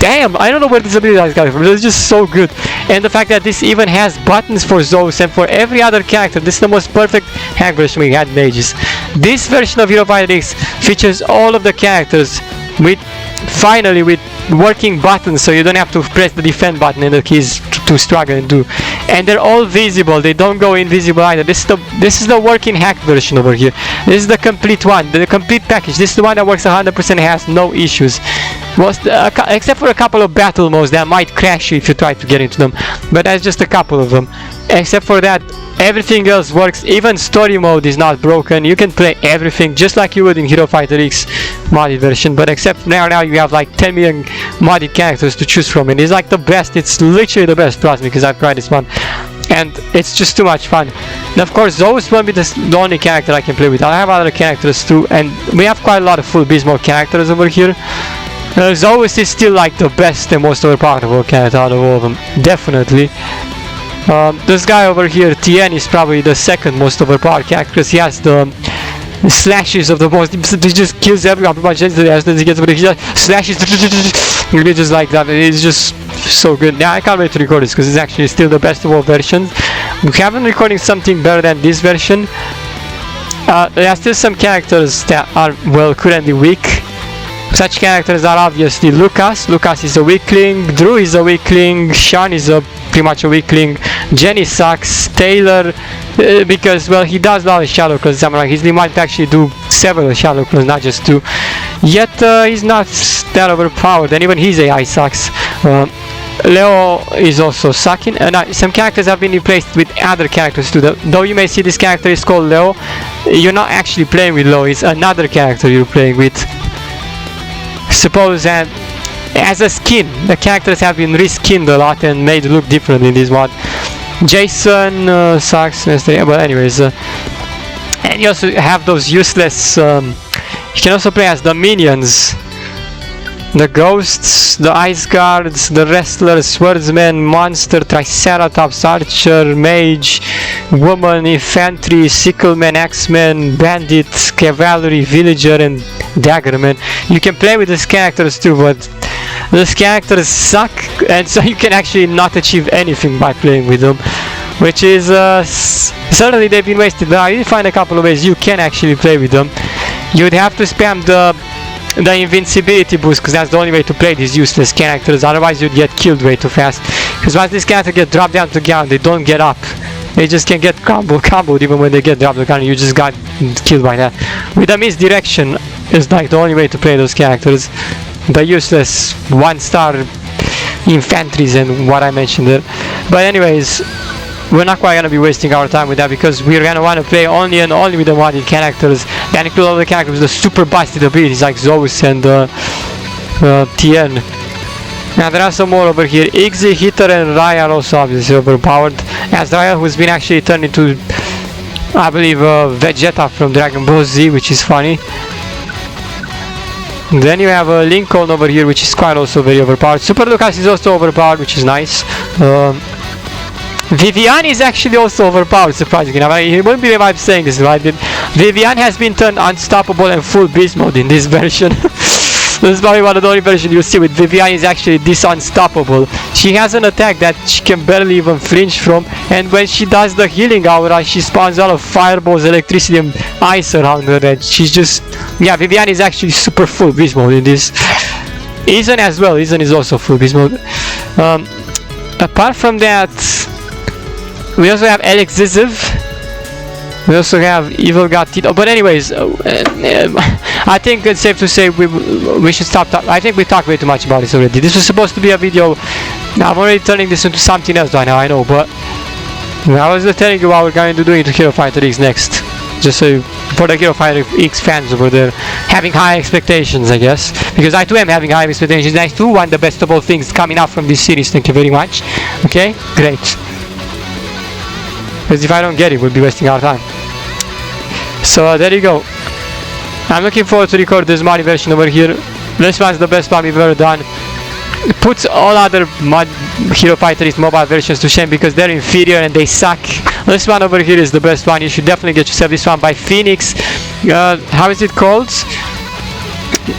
Speaker 1: damn, I don't know where this ability is coming from, but it's just so good. And the fact that this even has buttons for Zeus and for every other character, this is the most perfect hack version we had in ages. This version of Hero Fighter X features all of the characters with finally with working buttons, so you don't have to press the defend button and the keys to struggle and do. And they're all visible, they don't go invisible either. This is the working hack version over here. This is the complete one, the complete package. This is the one that works 100%, has no issues. Except for a couple of battle modes that might crash you if you try to get into them, but that's just a couple of them. Except for that, everything else works. Even story mode is not broken. You can play everything just like you would in Hero Fighter X modded version, but except now you have like 10 million modded characters to choose from, and it's like the best. It's literally the best, trust me, because I've tried this one and it's just too much fun. And of course Zeus won't be the only character I can play with. I have other characters too, and we have quite a lot of full beast mode characters over here. Zeus is still like the best and most overpowered character out of all of them, definitely. This guy over here, TN, is probably the second most overpowered character because he has the slashes of the most. He just kills everyone pretty much instantly as soon as he gets over. He just slashes, really just like that. It's just so good. Now I can't wait to record this because it's actually still the best of all versions. We haven't recorded something better than this version. There are still some characters that are, well, currently weak. Such characters are obviously Lucas. Lucas is a weakling. Drew is a weakling. Sean is pretty much a weakling. Jenny sucks. Taylor, because, well, he does a lot of shadow clones. He might actually do several shadow clones, not just two. Yet he's not that overpowered, and even his AI sucks. Leo is also sucking, and some characters have been replaced with other characters too. Though you may see this character is called Leo, you're not actually playing with Leo. It's another character you're playing with. Suppose that as a skin, the characters have been reskinned a lot and made look different in this mod. Jason sucks, but anyways, and you also have those useless. You can also play as the minions, the ghosts, the ice guards, the wrestlers, swordsman, monster, triceratops, archer, mage, woman, infantry, sickleman, axeman, bandit, cavalry, villager, and daggerman. You can play with these characters too, but these characters suck, and so you can actually not achieve anything by playing with them, which is certainly they've been wasted. But I did find a couple of ways you can actually play with them. You'd have to spam the invincibility boost, because that's the only way to play these useless characters. Otherwise you'd get killed way too fast, because once these characters get dropped down to the ground, they don't get up. They just can get comboed even when they get dropped to the ground. You just got killed by that. With a misdirection is like the only way to play those characters. The useless 1-star infantries and what I mentioned there. But anyways, we're not quite gonna be wasting our time with that, because we're gonna want to play only and only with the modded characters that include all the characters with the super busted abilities like Zeus and TN. Now there are some more over here. Iggy, Hitter, and Raya are also obviously overpowered. As Raya, who's been actually turned into, I believe, Vegeta from Dragon Ball Z, which is funny. Then you have Lincoln over here, which is quite also very overpowered. Super Lucas is also overpowered, which is nice. Vivian is actually also overpowered, surprisingly. Now, you wouldn't believe I'm saying this, right? Vivian has been turned unstoppable and full beast mode in this version. This is probably one of the only versions you'll see with Vivian is actually this unstoppable. She has an attack that she can barely even flinch from, and when she does the healing aura, she spawns all of fireballs, electricity, and ice around her, and she's just... Yeah, Vivian is actually super full beast mode in this. Izan as well, Izan is also full beast mode. Apart from that, we also have Alex Ziziv. We also have Evil God Tito. But anyways, I think it's safe to say we should stop. I think we talked way too much about this already. This was supposed to be a video Now I'm already turning this into something else by now, I know, but I was just telling you what we're going to do into Hero Fighter X next. Just so for the Hero Fighter X fans over there, having high expectations, I guess. Because I too am having high expectations. I too want the best of all things coming out from this series. Thank you very much. Okay, great. Because if I don't get it, we'll be wasting our time. So there you go. I'm looking forward to record this modded version over here. This one's the best one we've ever done. It puts all other Hero Fighter X mobile versions to shame because they're inferior and they suck. This one over here is the best one. You should definitely get yourself this one by Phoenix. How is it called?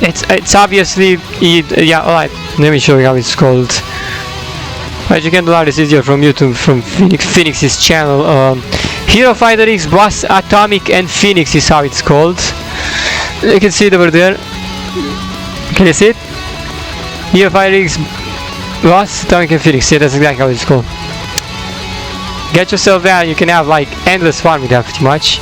Speaker 1: It's obviously yeah. Alright, let me show you how it's called. But you can learn this easier from YouTube, from Phoenix's channel. Hero Fighter X Boss Atomic and Phoenix is how it's called. You can see it over there. Can you see it? Hero Fighter X Boss Atomic and Phoenix. Yeah, that's exactly how it's called. Get yourself there, you can have like endless fun with that pretty much.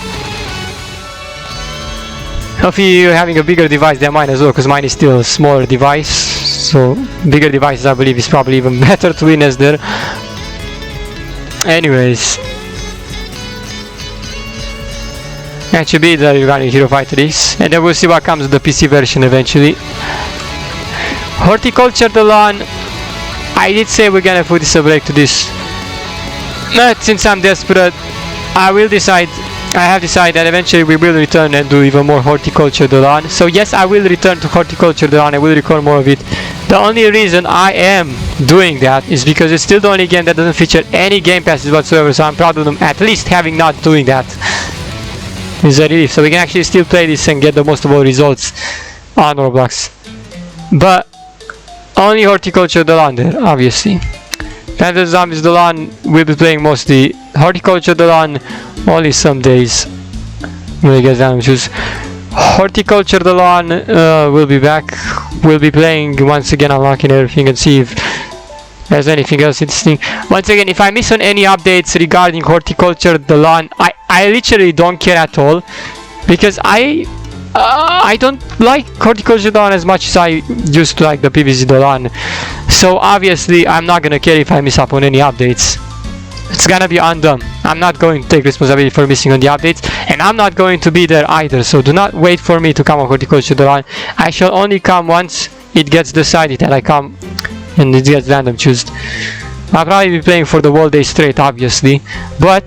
Speaker 1: Hopefully you're having a bigger device than mine as well, because mine is still a smaller device. So bigger devices I believe is probably even better to win as there. Anyways. That should be the regarding Hero Fighter X. And then we'll see what comes with the PC version eventually. Horticulture the lawn. I did say we're gonna put this a break to this. But since I'm desperate, I have decided that eventually we will return and do even more Horticulture the lawn. So yes, I will return to Horticulture the lawn. I will record more of it. The only reason I am doing that is because it's still the only game that doesn't feature any game passes whatsoever. So I'm proud of them at least having not doing that. It's a relief. So we can actually still play this and get the most of all results on Roblox. But only Horticulture the lawn there, obviously. Plants vs Zombies the lawn we'll be playing mostly. Horticulture the lawn only some days when we get random choose. Horticulture the lawn we'll be back. We'll be playing once again, unlocking everything and see if there's anything else interesting. Once again, if I miss on any updates regarding Horticulture the lawn, I literally don't care at all, because I don't like Horticulture the lawn as much as I used to like the PVZ the lawn. So obviously I'm not gonna care if I miss up on any updates. It's gonna be undone. I'm not going to take responsibility for missing on the updates, and I'm not going to be there either. So do not wait for me to come on Horticulture the lawn. I shall only come once it gets decided that I come and it gets random chosen. I'll probably be playing for the whole day straight, obviously, but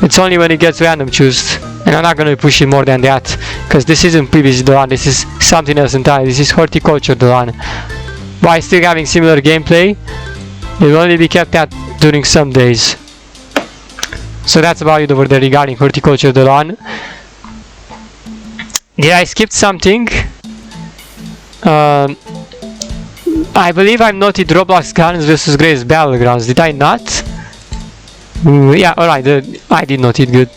Speaker 1: it's only when it gets random chosen. And I'm not going to push it more than that, because this isn't PVZ the lawn, this is something else entirely. This is Horticulture the lawn. By still having similar gameplay, it will only be kept at during some days. So that's about it over there regarding Horticulture the lawn. Did I skip something? I believe I noted Roblox Gardens vs Grace Battlegrounds. Did I not? Yeah, alright, I did note it, good.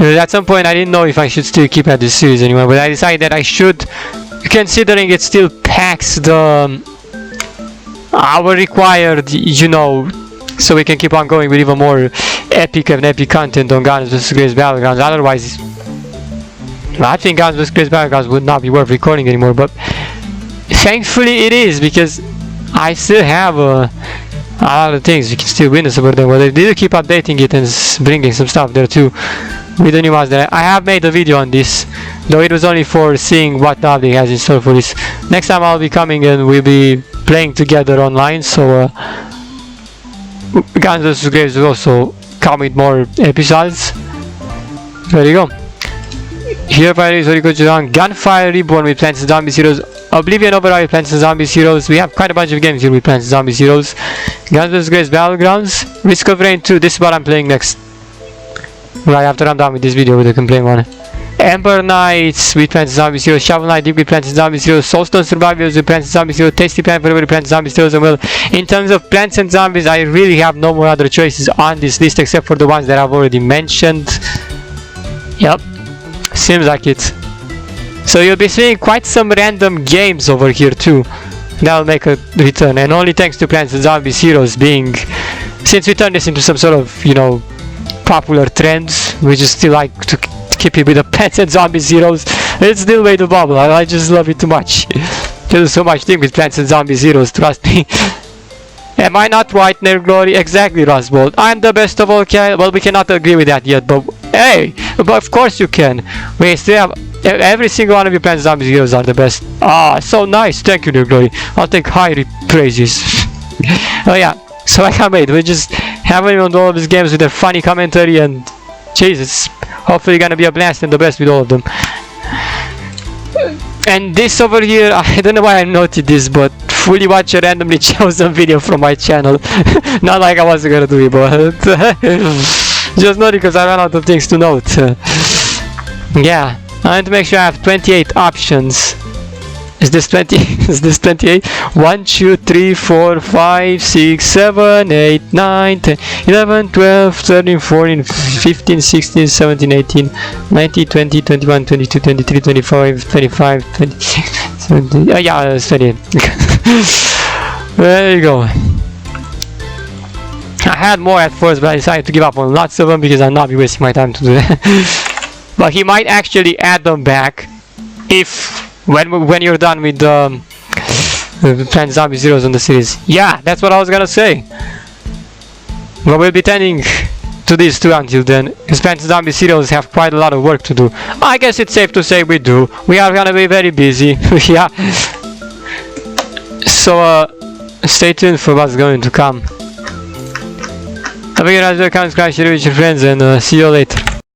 Speaker 1: At some point I didn't know if I should still keep at this series anymore, but I decided that I should, considering it still packs the our required, you know, so we can keep on going with even more epic content on Gardens vs Grace Battlegrounds. Otherwise, I think Gardens vs Grace Battlegrounds would not be worth recording anymore, but thankfully it is, because I still have a lot of things we can still witness about them. But they did keep updating it and bringing some stuff there too with the new mods. That I have made a video on this, though it was only for seeing what the update has in store for this. Next time I'll be coming and we'll be playing together online, so Guns vs Graves will also come with more episodes. There you go. Here is Horticulture on Gunfire Reborn with Plants and Zombies Heroes, Oblivion Override with Plants and Zombies Heroes. We have quite a bunch of games here with Plants and Zombies Heroes. Guns vs Grace Battlegrounds, Risk of Rain 2, this is what I'm playing next. Right after I'm done with this video with the complaint one. Ember Knights with Plants and Zombies Heroes, Shovel Knight Deep with Plants and Zombies Heroes, Soulstone Survivors with Plants and Zombies Heroes, Tasty Plant Forever with Plants and Zombies Heroes. And well, in terms of Plants and Zombies, I really have no more other choices on this list except for the ones that I've already mentioned. Yep, seems like it. So you'll be seeing quite some random games over here too. That'll make a return, and only thanks to Plants and Zombies Heroes being, since we turned this into some sort of, you know, popular trends, we just still like to keep it with the Plants and Zombies Heroes. It's still way to bubble. I just love it too much. There's so much thing with Plants and Zombies Heroes, trust me. Am I not right, Nerd Glory? Exactly, Rustbolt. I'm the best of all. Well, we cannot agree with that yet, but hey, but of course you can. We still have every single one of your Plants Zombies heroes are the best. Ah, so nice. Thank you, Nerd Glory. I'll take high praises. Oh yeah. So I can't wait. We just having on all of these games with their funny commentary and Jesus. Hopefully gonna be a blast and the best with all of them. And this over here, I don't know why I noted this, but fully watch a randomly chosen video from my channel. Not like I wasn't gonna do it, but just not because I ran out of things to note. Yeah, I need to make sure I have 28 options. Is this 20? Is this 28? 1, 2, 3, 4, 5, 6, 7, 8, 9, 10, 11, 12, 13, 14, 15, 16, 17, 18, 19, 20, 21, 22, 23, 25, 25, 26, 17. Yeah, it's 28. There you go. I had more at first, but I decided to give up on lots of them because I'll not be wasting my time to do that. But he might actually add them back if when you're done with the Plants Zombies Zeros on the series. Yeah, that's what I was gonna say. But we'll be tending to these two until then, because Plants Zombies Zeros have quite a lot of work to do. I guess it's safe to say we do. We are gonna be very busy. Yeah. So stay tuned for what's going to come. Have a good night, comment, subscribe, share with your friends, and see you later.